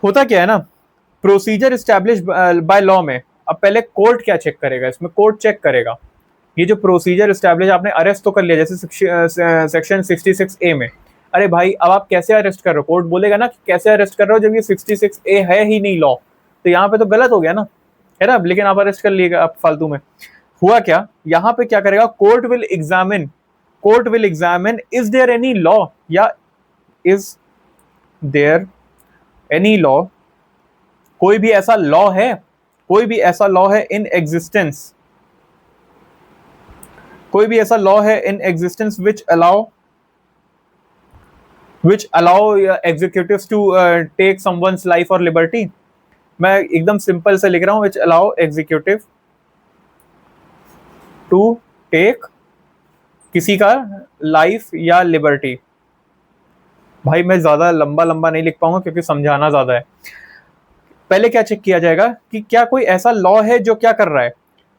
होता क्या है ना, प्रोसीजर स्टैब्लिश बाय लॉ में अब पहले कोर्ट क्या चेक करेगा, इसमें कोर्ट चेक करेगा ये जो प्रोसीजर स्टैब्लिश, आपने अरेस्ट तो कर लिया जैसे सेक्शन 66A में। अरे भाई, अब आप कैसे अरेस्ट कर रहे हो, कोर्ट बोलेगा ना कि कैसे अरेस्ट कर रहे हो जब ये 66A है ही नहीं लॉ, तो यहाँ पे तो गलत हो गया ना, है ना। लेकिन आप अरेस्ट कर लिएगा आप फालतू में। हुआ क्या, यहाँ पे क्या करेगा, court will examine is there any law, या इज देयर एनी लॉ, कोई भी ऐसा लॉ है, कोई भी ऐसा लॉ है इन एग्जिस्टेंस, कोई भी ऐसा लॉ है in existence which allow executives to take someone's life और लिबर्टी। मैं एकदम सिंपल से लिख रहा हूं, which allow executive to take किसी का लाइफ या लिबर्टी। भाई मैं ज्यादा लंबा लंबा नहीं लिख पाऊंगा क्योंकि समझाना ज्यादा है। पहले क्या चेक किया जाएगा कि क्या कोई ऐसा लॉ है जो क्या कर रहा है,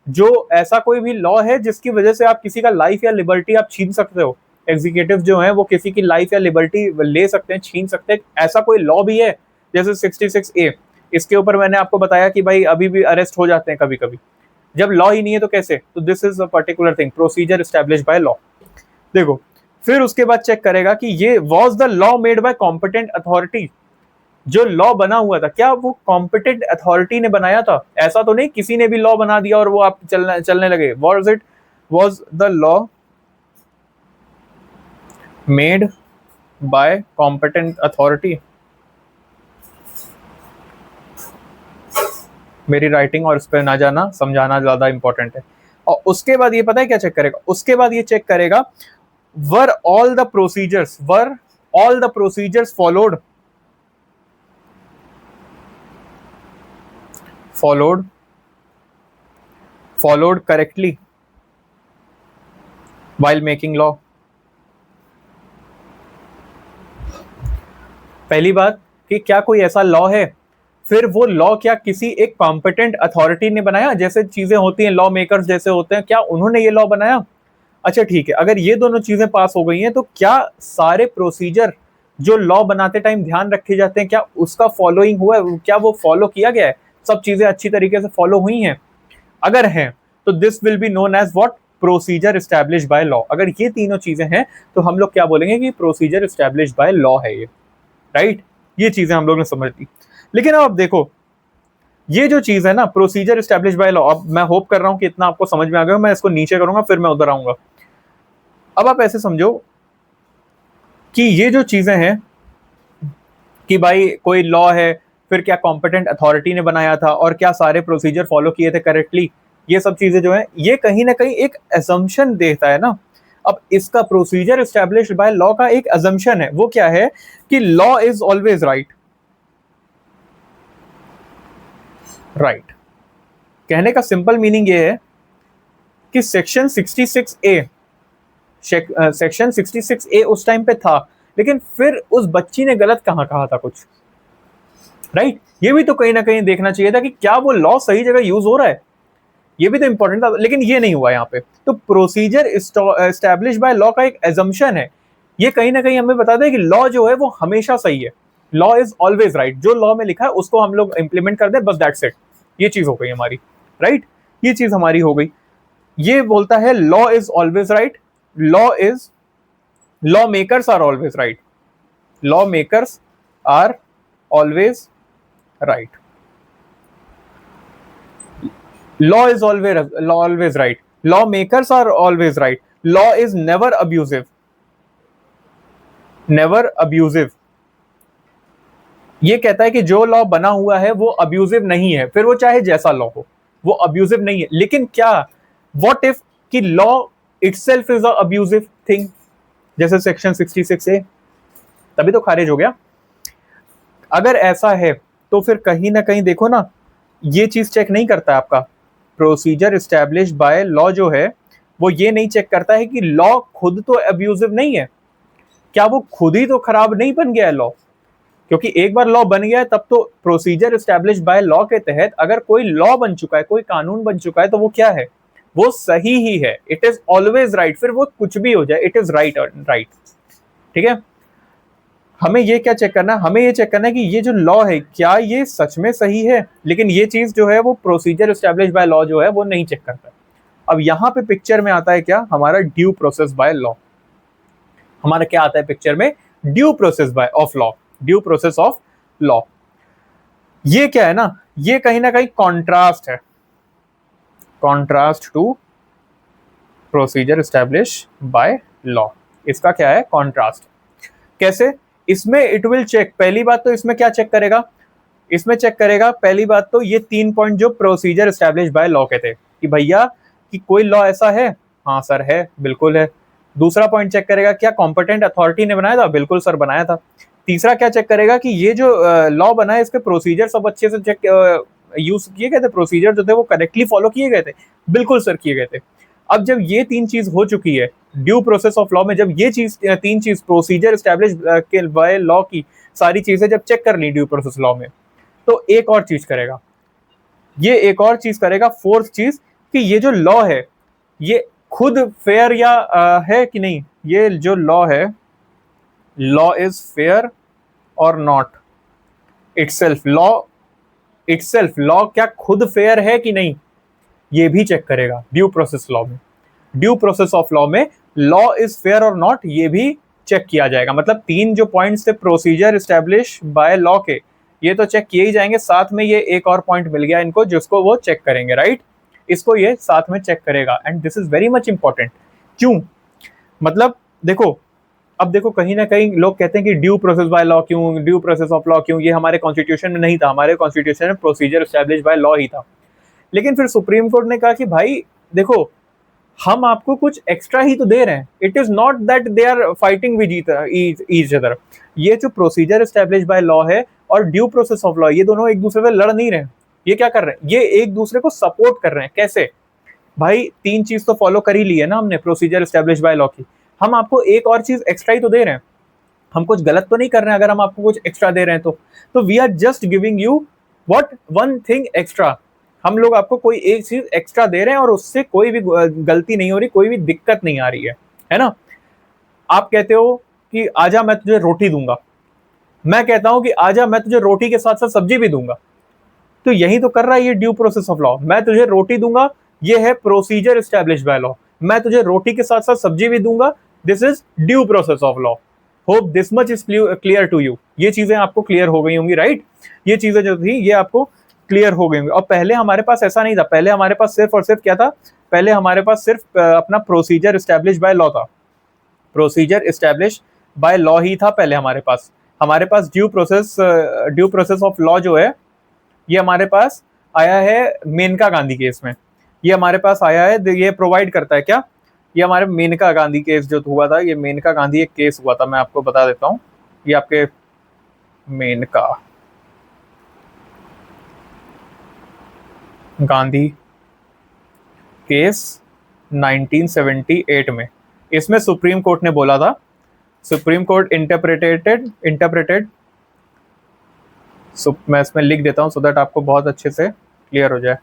जो ऐसा कोई भी लॉ है जिसकी वजह से आप किसी का लाइफ या लिबर्टी आप छीन सकते हो। एग्जीक्यूटिव जो है वो किसी की लाइफ या लिबर्टी ले सकते हैं, छीन सकते हैं, ऐसा कोई लॉ भी है जैसे 66A। इसके ऊपर मैंने आपको बताया कि भाई अभी भी अरेस्ट हो जाते हैं कभी कभी, जब लॉ ही नहीं है तो कैसे? तो this is a particular thing, procedure established by law. देखो, फिर उसके बाद चेक करेगा कि ये was the law made by competent authority. जो लॉ बना हुआ था क्या वो कॉम्पिटेंट अथॉरिटी ने बनाया था? ऐसा तो नहीं किसी ने भी लॉ बना दिया और वो आप चलने लगे। Was the law made by competent authority? मेरी राइटिंग और इस पर ना जाना, समझाना ज्यादा इंपॉर्टेंट है। और उसके बाद ये पता है क्या चेक करेगा? उसके बाद ये चेक करेगा were all the procedures followed correctly while making law. पहली बात कि क्या कोई ऐसा लॉ है, फिर वो लॉ क्या किसी एक कॉम्पिटेंट अथॉरिटी ने बनाया? जैसे चीजें होती हैं, लॉ मेकर्स जैसे होते हैं, क्या उन्होंने ये लॉ बनाया? अच्छा ठीक है, अगर ये दोनों चीजें पास हो गई हैं तो क्या सारे प्रोसीजर जो लॉ बनाते टाइम ध्यान रखे जाते हैं, क्या उसका फॉलोइंग हुआ है? क्या वो फॉलो किया गया है? सब चीजें अच्छी तरीके से फॉलो हुई हैं? अगर हैं तो this will be known as what? Procedure established by law. अगर ये तीनों चीजें हैं तो हम लोग क्या बोलेंगे कि प्रोसीजर एस्टैब्लिश्ड बाय लॉ है ये, राइट? ये चीजें हम लोग ने समझ ली। लेकिन अब आप देखो, ये जो चीज है ना प्रोसीजर एस्टैब्लिश्ड बाय लॉ, अब मैं होप कर रहा हूं कि इतना आपको समझ में आ गया। मैं इसको नीचे करूंगा फिर मैं उधर आऊंगा। अब आप ऐसे समझो कि ये जो चीजें हैं कि भाई कोई लॉ है, फिर क्या कॉम्पिटेंट अथॉरिटी ने बनाया था, और क्या सारे प्रोसीजर फॉलो किए थे करेक्टली, ये सब चीजें जो है ये कहीं ना कहीं एक असम्पशन देता है ना। अब इसका प्रोसीजर एस्टैब्लिश्ड बाय लॉ का एक असम्पशन है, वो क्या है कि लॉ इज ऑलवेज राइट। कहने का सिंपल मीनिंग ये है कि सेक्शन 66A उस टाइम पे था, लेकिन फिर उस बच्ची ने गलत कहाँ कहा था कुछ, राइट? ये भी तो कहीं ना कहीं देखना चाहिए था कि क्या वो लॉ सही जगह यूज हो रहा है, ये भी तो इंपॉर्टेंट था, लेकिन ये नहीं हुआ यहाँ पे। तो प्रोसीजर एस्टैब्लिश बाय लॉ का एक एजम्पशन है, ये कहीं ना कहीं हमें बताता है कि लॉ जो है वो हमेशा सही है, लॉ इज ऑलवेज राइट। जो लॉ में लिखा है उसको हम लोग इंप्लीमेंट कर दें, बस दैट्स इट। ये चीज हो गई हमारी, राइट? ये चीज हमारी हो गई। ये बोलता है law is always right, law makers are always right, law makers are always right, law is always right, law makers are always right, law is never abusive। ये कहता है कि जो लॉ बना हुआ है वो अब्यूजिव नहीं है, फिर वो चाहे जैसा लॉ हो वो अब्यूजिव नहीं है। लेकिन क्या व्हाट इफ कि law itself is a abusive thing, जैसे सेक्शन 66A, तभी तो खारिज हो गया। अगर ऐसा है तो फिर कहीं ना कहीं देखो ना, ये चीज चेक नहीं करता आपका प्रोसीजर एस्टैब्लिश्ड बाय लॉ जो है, वो ये नहीं चेक करता है कि लॉ खुद तो अब्यूजिव नहीं है, क्या वो खुद ही तो खराब नहीं बन गया है लॉ? क्योंकि एक बार लॉ बन गया है तब तो प्रोसीजर एस्टैब्लिश्ड बाय लॉ के तहत अगर कोई लॉ बन चुका है, कोई कानून बन चुका है, तो वो क्या है? वो सही ही है, इट इज ऑलवेज राइट। फिर वो कुछ भी हो जाए, इट इज राइट। ठीक है, हमें ये क्या चेक करना है? हमें ये चेक करना है कि ये जो लॉ है क्या ये सच में सही है। लेकिन ये चीज जो है वो प्रोसीजर एस्टैब्लिश्ड बाय लॉ जो है वो नहीं चेक करता। अब यहाँ पे पिक्चर में आता है क्या? हमारा ड्यू प्रोसेस बाय लॉ। हमारा क्या आता है पिक्चर में? Due process of law. ये क्या है ना, ये कहीं ना कहीं कॉन्ट्रास्ट है, contrast to procedure establish by law. इसका क्या है? कॉन्ट्रास्ट। कैसे? इसमें इट विल चेक, पहली बात तो इसमें क्या चेक करेगा? इसमें चेक करेगा पहली बात तो ये 3 पॉइंट जो प्रोसीजर एस्टैब्लिश बाय लॉ के थे कि भैया कि कोई लॉ ऐसा है, हाँ सर है, बिल्कुल है। दूसरा पॉइंट चेक करेगा क्या कॉम्पिटेंट अथॉरिटी ने बनाया था? बिल्कुल सर बनाया था। तीसरा क्या चेक करेगा कि ये जो लॉ बना है इसके प्रोसीजर सब अच्छे से चेक यूज किए गए थे, प्रोसीजर जो थे वो करेक्टली फॉलो किए गए थे? बिल्कुल सर किए गए थे। अब जब ये 3 चीज हो चुकी है ड्यू प्रोसेस ऑफ लॉ में, जब ये चीज 3 चीज प्रोसीजर एस्टैब्लिश बाय लॉ की सारी चीजें जब चेक कर ली ड्यू प्रोसेस लॉ में, तो एक और चीज करेगा, ये एक और चीज करेगा, फोर्थ चीज, कि ये जो लॉ है ये खुद फेयर या है कि नहीं। ये जो लॉ है, लॉ इज फेयर और not itself. Law itself, law क्या खुद फेयर है कि नहीं, ये भी चेक करेगा ड्यू प्रोसेस लॉ में। ड्यू प्रोसेस ऑफ लॉ में लॉ इज फेयर और नॉट, ये भी चेक किया जाएगा। मतलब 3 जो पॉइंट्स थे प्रोसीजर एस्टेब्लिश बाय लॉ के, ये तो चेक किए ही जाएंगे, साथ में ये एक और पॉइंट मिल गया इनको जिसको वो चेक करेंगे, राइट। इसको ये साथ में चेक करेगा and this is very much important. क्यों? मतलब देखो, अब देखो कहीं ना कहीं लोग कहते हैं कि ड्यू प्रोसेस बाय लॉ क्यों, ड्यू प्रोसेस ऑफ लॉ क्यों, ये हमारे कॉन्स्टिट्यूशन में नहीं था, हमारे कॉन्स्टिट्यूशन में प्रोसीजर एस्टेब्लिश बाय लॉ ही था। लेकिन फिर सुप्रीम कोर्ट ने कहा कि भाई देखो, हम आपको कुछ एक्स्ट्रा ही तो दे रहे हैं, it is not that they are fighting with each other. ये जो प्रोसीजर एस्टेब्लिश बाय लॉ है और ड्यू प्रोसेस ऑफ लॉ, ये दोनों एक दूसरे से लड़ नहीं रहे हैं। ये क्या कर रहे हैं, ये एक दूसरे को सपोर्ट कर रहे हैं। कैसे भाई, 3 चीज तो फॉलो कर ही ली है ना हमने प्रोसीजर एस्टेब्लिश बाय लॉ की, हम आपको एक और चीज एक्स्ट्रा ही तो दे रहे हैं। हम कुछ गलत तो नहीं कर रहे हैं अगर हम आपको कुछ एक्स्ट्रा दे रहे हैं तो we are just giving you what, one thing extra. हम लोग आपको कोई एक चीज एक्स्ट्रा दे रहे हैं और उससे कोई भी गलती नहीं हो रही, कोई भी दिक्कत नहीं आ रही है ना। आप कहते हो कि आजा मैं तुझे रोटी दूंगा, मैं कहता हूं कि आजा मैं तुझे रोटी के साथ साथ सब्जी भी दूंगा, तो यही तो कर रहा है ये ड्यू प्रोसेस ऑफ लॉ। मैं तुझे रोटी दूंगा, ये है प्रोसीजर एस्टेब्लिश बाय लॉ। मैं तुझे रोटी के साथ साथ सब्जी भी दूंगा, this is due process of law. Hope this much is clear to you. ये चीजें आपको क्लियर हो गई होंगी, राइट। ये चीजें जो थी ये आपको क्लियर हो गई होंगी। और पहले हमारे पास ऐसा नहीं था, पहले हमारे पास सिर्फ और सिर्फ क्या था, पहले हमारे पास सिर्फ अपना प्रोसीजर एस्टेब्लिश बाय लॉ था, प्रोसीजर एस्टेब्लिश बाय लॉ ही था पहले हमारे पास। हमारे पास ड्यू प्रोसेस ऑफ लॉ जो है ये हमारे पास आया है मेनका गांधी केस में। ये हमारे पास आया है, ये प्रोवाइड करता है क्या, ये हमारे मेनका गांधी केस जो हुआ था, ये मेनका गांधी एक केस हुआ था, मैं आपको बता देता हूं। ये आपके मेनका गांधी केस 1978 में, इसमें सुप्रीम कोर्ट ने बोला था, सुप्रीम कोर्ट इंटरप्रेटेड मैं इसमें लिख देता हूं सो दैट आपको बहुत अच्छे से क्लियर हो जाए।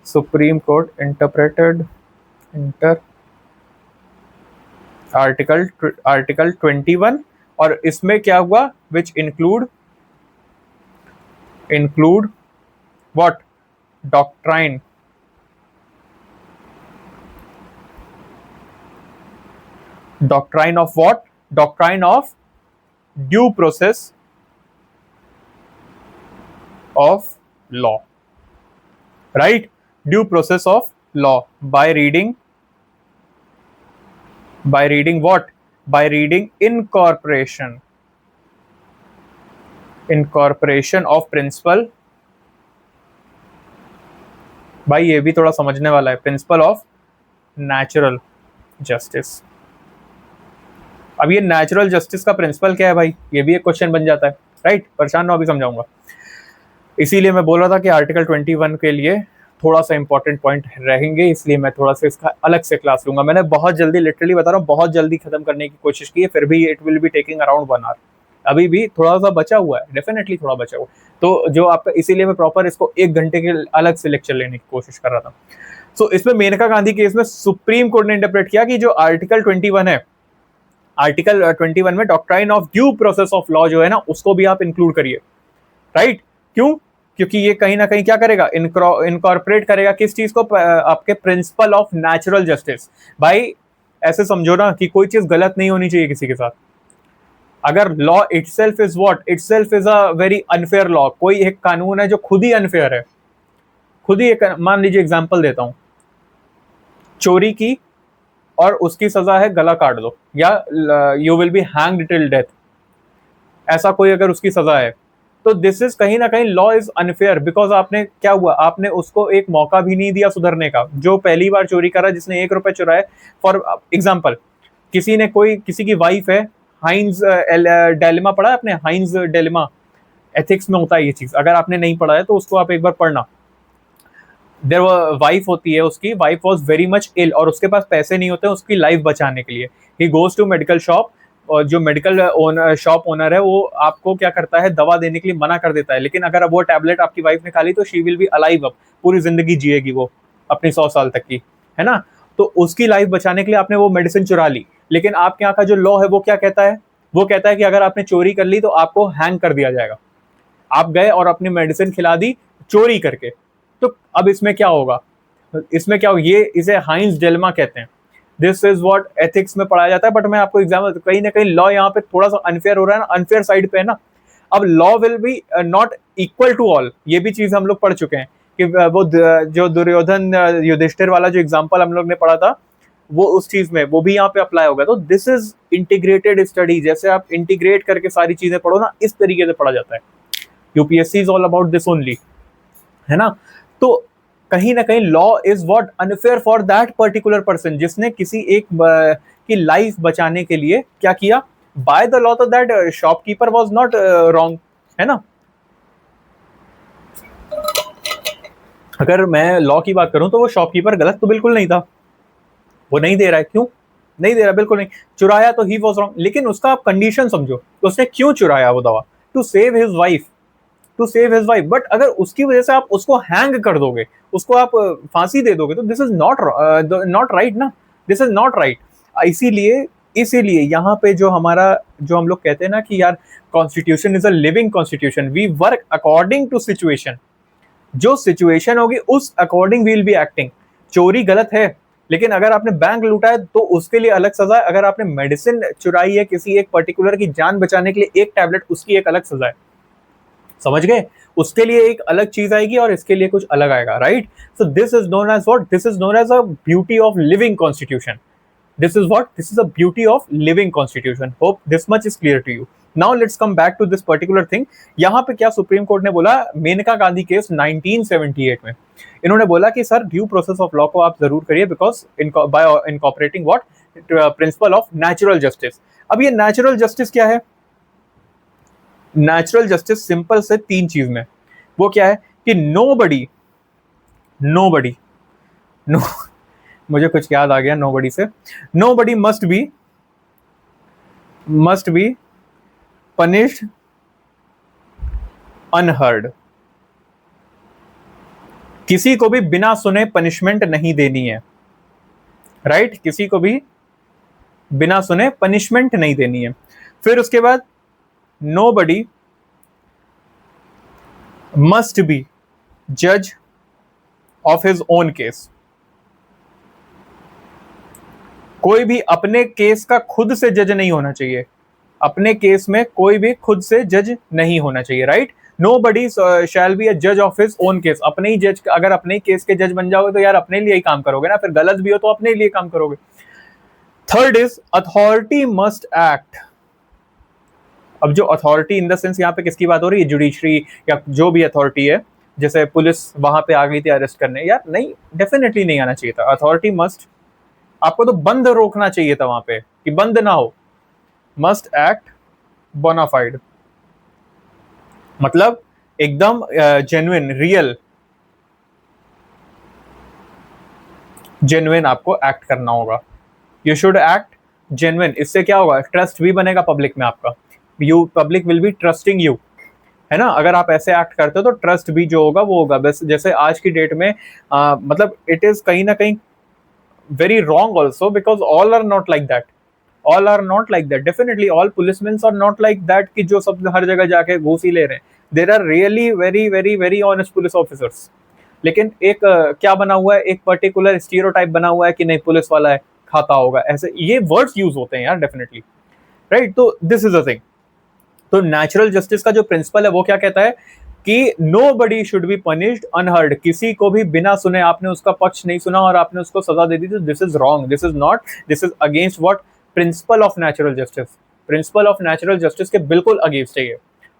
सुप्रीम कोर्ट इंटरप्रेटेड आर्टिकल 21, और इसमें क्या हुआ, which include what, doctrine of what, doctrine of due process of law, right, due process of law by reading what, by reading incorporation of principle, भाई ये भी थोड़ा समझने वाला है, प्रिंसिपल ऑफ नेचुरल जस्टिस। अब ये नेचुरल जस्टिस का प्रिंसिपल क्या है भाई, ये भी एक क्वेश्चन बन जाता है, राइट। परेशान ना, अभी समझाऊंगा। इसीलिए मैं बोल रहा था कि आर्टिकल 21 के लिए थोड़ा सा इंपॉर्टेंट पॉइंट रहेंगे, इसलिए मैं थोड़ा सा इसका अलग से क्लास लूंगा। मैंने बहुत जल्दी, लिटरली बता रहा हूँ, बहुत जल्दी खत्म करने की कोशिश की है, फिर भी it will be taking around 1 hour. अभी भी थोड़ा सा बचा हुआ है, डेफिनेटली थोड़ा बचा हुआ, तो जो आप, इसीलिए मैं प्रॉपर इसको 1 घंटे के अलग से लेक्चर लेने की कोशिश कर रहा था। सो इसमें मेनका गांधी केस में सुप्रीम कोर्ट ने इंटरप्रेट किया कि जो आर्टिकल 21 है, आर्टिकल 21 में doctrine of due process of law जो है ना, उसको भी आप इंक्लूड करिए, राइट। क्यों? क्योंकि ये कहीं ना कहीं क्या करेगा, इनकॉर्पोरेट करेगा किस चीज को, आपके प्रिंसिपल ऑफ नेचुरल जस्टिस। भाई ऐसे समझो ना कि कोई चीज गलत नहीं होनी चाहिए किसी के साथ। अगर law itself is what, itself is a very unfair law, कोई एक कानून है जो खुद ही अनफेयर है, खुद ही एक, मान लीजिए एग्जांपल देता हूं, चोरी की और उसकी सजा है गला काट दो, या you will be hanged till death, ऐसा कोई अगर उसकी सजा है, तो दिस इज कहीं ना कहीं लॉ इज अनफेयर, बिकॉज आपने क्या हुआ, आपने उसको एक मौका भी नहीं दिया सुधरने का। जो पहली बार चोरी करा, जिसने 1 रुपए चुराए, फॉर एग्जाम्पल, किसी ने, कोई किसी की वाइफ है, हाइंस डेलेमा पढ़ा है आपने, हाइंस डेलेमा, एथिक्स में होता है ये चीज, अगर आपने नहीं पढ़ा है तो उसको आप एक बार पढ़ना। देयर वाइफ होती है, उसकी वाइफ वॉज वेरी मच इल, और उसके पास पैसे नहीं होते उसकी लाइफ बचाने के लिए। He goes to medical shop, और जो मेडिकल शॉप ओनर है वो आपको क्या करता है, दवा देने के लिए मना कर देता है, लेकिन अगर वो टैबलेट आपकी वाइफ ने खा ली तो शी विल बी अलाइव, अब पूरी जिंदगी जिएगी वो अपनी 100 साल तक की, है ना। तो उसकी लाइफ बचाने के लिए आपने वो मेडिसिन चुरा ली, लेकिन आपके यहाँ का जो लॉ है वो क्या कहता है, वो कहता है कि अगर आपने चोरी कर ली तो आपको हैंग कर दिया जाएगा। आप गए और अपनी मेडिसिन खिला दी चोरी करके, तो अब इसमें क्या होगा, इसमें क्या होगा, ये इसे हाइंस डिलेमा कहते हैं। दिस इज व्हाट एथिक्स में पढ़ाया जाता है। बट मैं आपको एग्जाम्पल, कहीं ना कहीं लॉ यहाँ पे थोड़ा सा अनफेयर हो रहा है ना, अनफेयर साइड पे है ना। अब law will be not equal to all, ये भी चीज हम लोग पढ़ चुके हैं कि वो जो दुर्योधन युधिष्ठिर वाला जो एग्जाम्पल हम लोग ने पढ़ा था, वो उस चीज में वो भी यहाँ पे अप्लाई होगा। तो दिस इज इंटीग्रेटेड स्टडी, जैसे आप इंटीग्रेट करके सारी चीजें पढ़ो ना, इस तरीके से पढ़ा जाता है। UPSC is all about this only, है ना। तो कहीं ना कहीं law is what unfair for that particular person, जिसने किसी एक की लाइफ बचाने के लिए क्या किया, बाय द लॉ तो that shopkeeper was not wrong, है ना। अगर मैं लॉ की बात करूं तो वो शॉपकीपर गलत तो बिल्कुल नहीं था, वो नहीं दे रहा है, क्यों नहीं दे रहा, बिल्कुल नहीं, चुराया तो ही वाज रॉन्ग। लेकिन उसका आप कंडीशन समझो, तो उसने क्यों चुराया वो दवा, to save his wife, to save his wife. But अगर उसकी वजह से आप उसको हैंग कर दोगे, उसको आप फांसी दे दोगे, तो दिस इज नॉट राइट ना, दिस इज नॉट राइट। इसीलिए इसीलिए यहाँ पे जो हमारा, जो हम लोग कहते हैं ना कि यार constitution is a living constitution, we work according to situation, जो सिचुएशन होगी उस according we will be acting. चोरी गलत है, लेकिन अगर आपने बैंक लूटा है तो उसके लिए अलग सजा है, अगर आपने मेडिसिन चुराई है किसी एक पर्टिकुलर की जान बचाने के लिए एक टैबलेट, उसकी एक अलग सजा है, समझ गए, उसके लिए एक अलग चीज आएगी और इसके लिए कुछ अलग आएगा, right. So this is known as what, this is known as a beauty of living constitution, this is what, this is a beauty of living constitution. Hope this much is clear to you. Now let's come back to this particular thing. यहाँ पे क्या supreme court ने बोला, Maneka Gandhi case 1978 में इन्होंने बोला कि sir due process of law को आप जरूर करिए, because by incorporating what, principal of natural justice. अब ये नेचुरल जस्टिस क्या है, नेचुरल जस्टिस सिंपल से तीन चीज में, वो क्या है कि नोबडी नो मुझे कुछ याद आ गया नोबडी से, nobody must be punished unheard, किसी को भी बिना सुने पनिशमेंट नहीं देनी है, राइट, किसी को भी बिना सुने पनिशमेंट नहीं देनी है। फिर उसके बाद नोबडी मस्ट बी जज ऑफ हिज ओन केस, कोई भी अपने केस का खुद से जज नहीं होना चाहिए, अपने केस में कोई भी खुद से जज नहीं होना चाहिए, right. Nobody shall be a जज ऑफ हिज ओन केस, अपने ही जज, अगर अपने ही केस के जज बन जाओगे तो यार अपने लिए ही काम करोगे ना, फिर गलत भी हो तो अपने लिए काम करोगे। Third is authority must act. अब जो अथॉरिटी इन द सेंस यहाँ पे किसकी बात हो रही है, जुडिशरी या जो भी अथॉरिटी है, जैसे पुलिस वहां पे आ गई थी अरेस्ट करने, यार नहीं, डेफिनेटली नहीं आना चाहिए था। अथॉरिटी मस्ट, आपको तो बंद रोकना चाहिए था वहां पे कि बंद ना हो, मस्ट एक्ट बोनाफाइड, मतलब एकदम जेन्युइन, जेन्युइन आपको एक्ट करना होगा, यू शुड एक्ट जेन्युइन। इससे क्या होगा, ट्रस्ट भी बनेगा पब्लिक में आपका, you public will be trusting you, है ना। अगर आप ऐसे एक्ट करते हो तो ट्रस्ट भी जो होगा वो होगा। बस जैसे आज की डेट में मतलब इट इज कहीं ना कहीं very wrong also, because all are not like that, all are not like that, definitely all policemen are not like that कि जो सब हर जगह जाके घूस ही ले रहे हैं, there are really very honest police officers। लेकिन एक क्या बना हुआ है, एक पर्टिकुलर स्टीरियोटाइप बना हुआ है कि नहीं पुलिस वाला है खाता होगा, ऐसे ये वर्ड्स यूज होते हैं यार, डेफिनेटली, राइट। तो दिस इज अ थिंग। तो नेचुरल जस्टिस का जो प्रिंसिपल है वो क्या कहता है कि nobody should be punished unheard, किसी को भी बिना सुने, आपने उसका पक्ष नहीं सुना और आपने उसको सजा दे दी, तो this is wrong, this is not, this is against what, principal of natural justice, principal of natural justice के बिल्कुल अगेंस्ट है ये,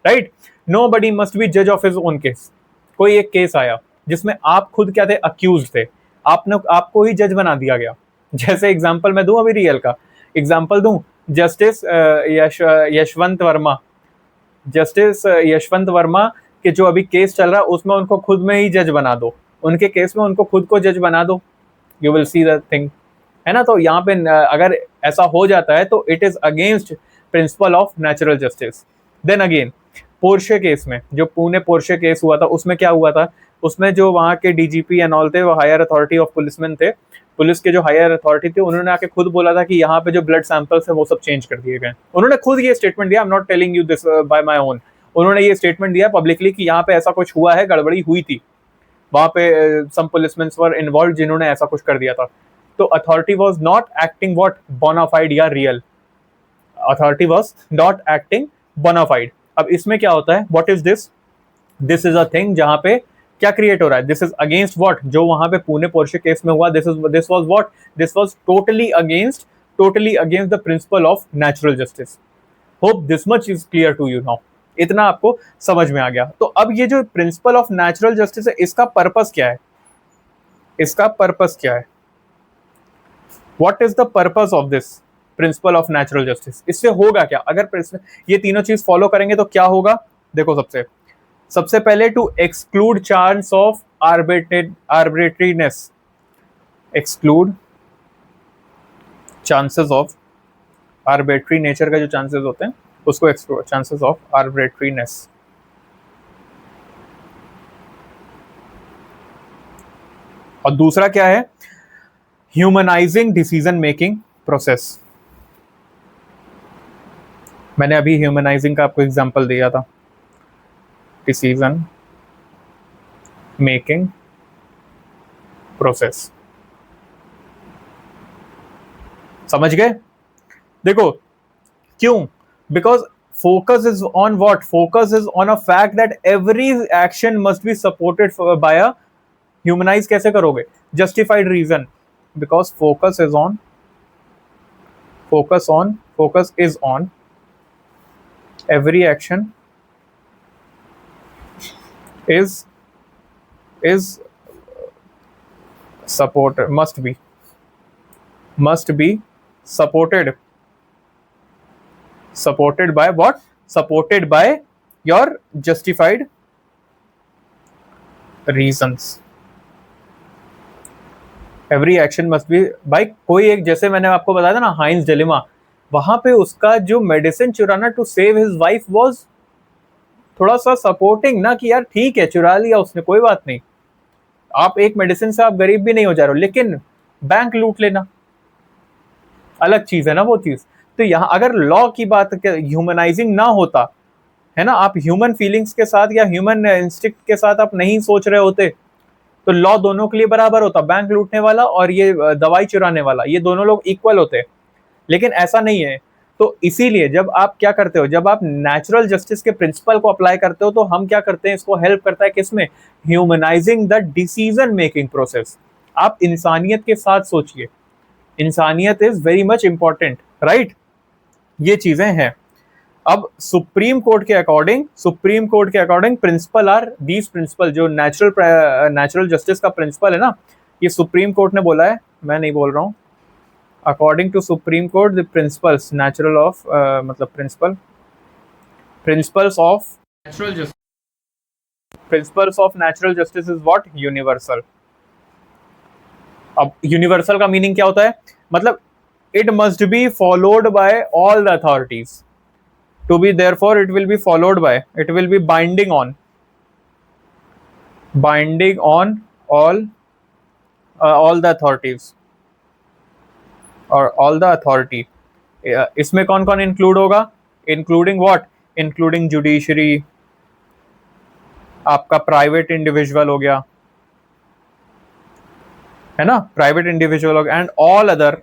राइट। नोबडी मस्ट बी जज ऑफ हिज ओन केस। कोई एक केस आया जिसमें आप खुद क्या थे, अक्यूज थे, आपको ही जज बना दिया गया। जैसे एग्जाम्पल मैं दूं, अभी रियल का एग्जाम्पल दूं, जस्टिस यशवंत वर्मा, जस्टिस यशवंत वर्मा कि जो अभी केस चल रहा है उसमें उनको खुद में ही जज बना दो, उनके केस में उनको खुद को जज बना दो, you will see the thing, है ना। तो यहाँ पे अगर ऐसा हो जाता है तो it is against principle of natural justice. Then again Porsche case में, जो पुणे पोर्शे केस हुआ था, उसमें क्या हुआ था, उसमें जो वहाँ के डीजीपी एंड ऑल थे, वो हायर अथॉरिटी ऑफ पुलिसमैन थे, पुलिस के जो हायर अथॉरिटी थे, उन्होंने आके खुद बोला था कि यहाँ पे जो ब्लड सैंपल्स है वो सब चेंज कर दिए गए। उन्होंने खुद ये स्टेटमेंट दिया, आई am not telling you this by my own, उन्होंने ये स्टेटमेंट दिया पब्लिकली कि यहाँ पे ऐसा कुछ हुआ है, गड़बड़ी हुई थी, वहां पे सम पुलिसमैन वर इन्वॉल्व जिन्होंने ऐसा कुछ कर दिया था। तो authority was not acting what bonafide या real, authority was not acting bonafide. अब इसमें क्या होता है, what is this, this is a thing जहां पे क्या क्रिएट हो रहा है, दिस इज अगेंस्ट व्हाट, जो वहां पे पुणे पोर्शे केस में हुआ, this was what, this was totally against the principle of natural justice. Hope this much is clear to you now, इतना आपको समझ में आ गया। तो अब ये जो प्रिंसिपल ऑफ नेचुरल जस्टिस है, इसका पर्पस क्या है, इसका पर्पस क्या है, what is the purpose of this principle of natural justice, इससे होगा क्या, अगर ये तीनों चीज फॉलो करेंगे तो क्या होगा। देखो सबसे पहले to exclude chance of arbitrariness, exclude chances of arbitrary nature का जो चांसेस होते हैं उसको एक्सक्लूड, चांसेस ऑफ आर्बिट्रीनेस। और दूसरा क्या है, ह्यूमनाइजिंग डिसीजन मेकिंग प्रोसेस। मैंने अभी ह्यूमनाइजिंग का आपको एग्जांपल दिया था, डिसीजन मेकिंग प्रोसेस, समझ गए। देखो क्यों, because focus is on what, focus is on a fact that every action must be supported by a, humanize कैसे करोगे, justified reason, because focus is on every action is supported, must be supported by what, supported by your justified reasons, every action must be by कोई एक, जैसे मैंने आपको बताया था ना हाइंस डिलेमा, वहां पे उसका जो मेडिसिन चुराना to save his wife was थोड़ा सा सपोर्टिंग ना, कि यार ठीक है चुरा लिया उसने, कोई बात नहीं, आप एक मेडिसिन से आप गरीब भी नहीं हो जा रहे हो, लेकिन बैंक लूट लेना अलग चीज है ना वो चीज। तो यहाँ अगर लॉ की बात ह्यूमनाइजिंग ना होता है ना, आप ह्यूमन फीलिंग्स के साथ या ह्यूमन इंस्टिक्ट के साथ आप नहीं सोच रहे होते, तो लॉ दोनों के लिए बराबर होता, बैंक लूटने वाला और ये दवाई चुराने वाला, ये दोनों लोग इक्वल होते, लेकिन ऐसा नहीं है। तो इसीलिए जब आप क्या करते हो, जब आप नेचुरल जस्टिस के प्रिंसिपल को अप्लाई करते हो, तो हम क्या करते हैं, इसको हेल्प करता है किसमें, humanizing the decision making process. आप इंसानियत के साथ सोचिए, इंसानियत is very much important, right, ये चीजें हैं। अब सुप्रीम कोर्ट के according principle are these principle, जो नेचुरल जस्टिस का प्रिंसिपल है ना, ये सुप्रीम कोर्ट ने बोला है, मैं नहीं बोल रहा हूं। According to Supreme Court, the principles मतलब principles of natural justice is what, universal। अब universal का मीनिंग क्या होता है, मतलब it must be followed by all the authorities, to be therefore it will be followed by, it will be binding on all the authorities और all the authority. इसमें कौन कौन इंक्लूड होगा, इंक्लूडिंग व्हाट, इंक्लूडिंग जुडिशरी, आपका private individual हो गया, है ना, प्राइवेट इंडिविजुअल हो गया, एंड ऑल अदर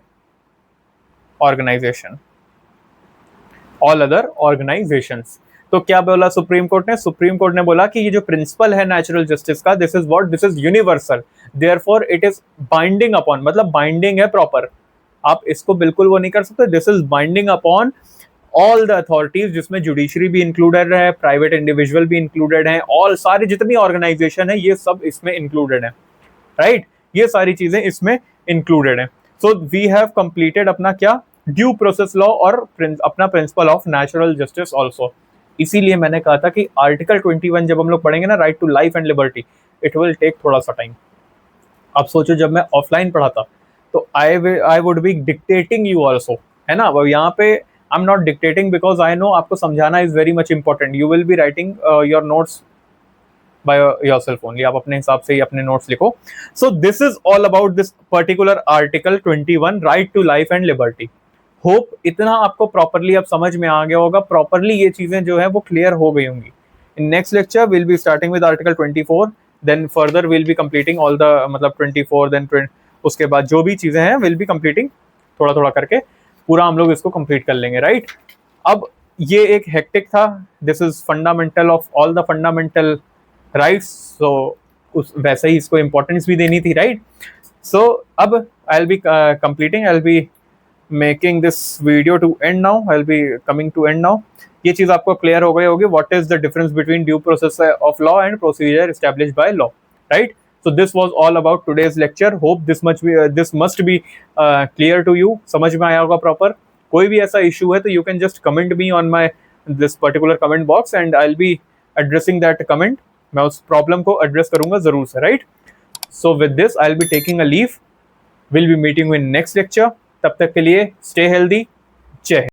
ऑर्गेनाइजेशंस। तो क्या बोला सुप्रीम कोर्ट ने बोला कि ये जो प्रिंसिपल है नेचुरल जस्टिस का, this is universal, therefore it is binding upon, मतलब बाइंडिंग है प्रॉपर, आप इसको बिल्कुल वो नहीं कर सकते, this is binding upon all the authorities, जिसमें जुडिशरी भी इंक्लूडेड है, प्राइवेट इंडिविजुअल भी इंक्लूडेड है, ऑल सारी जितनी ऑर्गेनाइजेशन है ये सब इसमें इंक्लूडेड है, राइट, ये सारी चीजें इसमें इंक्लूडेड है। सो वी हैव कंप्लीटेड अपना क्या, ड्यू प्रोसेस लॉ और अपना principal of natural justice also. इसीलिए मैंने कहा था कि आर्टिकल 21 जब हम लोग पढ़ेंगे ना, right to life and liberty, it will take थोड़ा सा टाइम। अब सोचो जब मैं ऑफलाइन पढ़ा था तो I would be dictating you also, है ना, वो यहाँ पे I am not dictating because I know आपको समझाना is very much important, you will be writing your notes by yourself only, आप अपने हिसाब से ही अपने नोट्स लिखो। So this is all about this particular article 21, right to life and liberty. Hope इतना आपको प्रॉपरली अब समझ में आ गया होगा, प्रॉपरली ये चीजें जो है वो क्लियर हो गई होंगी। In next lecture we'll be starting with article 24, then further we'll be completing all the मतलब 24 then 20, उसके बाद जो भी चीजें हैं we'll be completing थोड़ा थोड़ा करके पूरा हम लोग इसको कंप्लीट कर लेंगे, राइट। अब ये एक हेक्टिक था, this is fundamental of all the fundamental rights, so उस वैसे ही इसको इंपॉर्टेंस भी देनी थी, राइट। सो अब I will be completing, I will be making this video to end now, I will be coming to end now. ये चीज आपको क्लियर हो गई होगी, what is the difference between due process of law and procedure established by law, right. So this was all about today's lecture. Hope this must be clear to you. समझ में आया होगा प्रॉपर। कोई भी ऐसा इशू है तो you can just comment me on my this particular comment box and I'll be addressing that comment. मैं उस प्रॉब्लम को एड्रेस करूंगा जरूर से, right. So with this I'll be taking a leave. We'll be meeting you in next lecture. तब तक के लिए stay healthy. जय हिंद।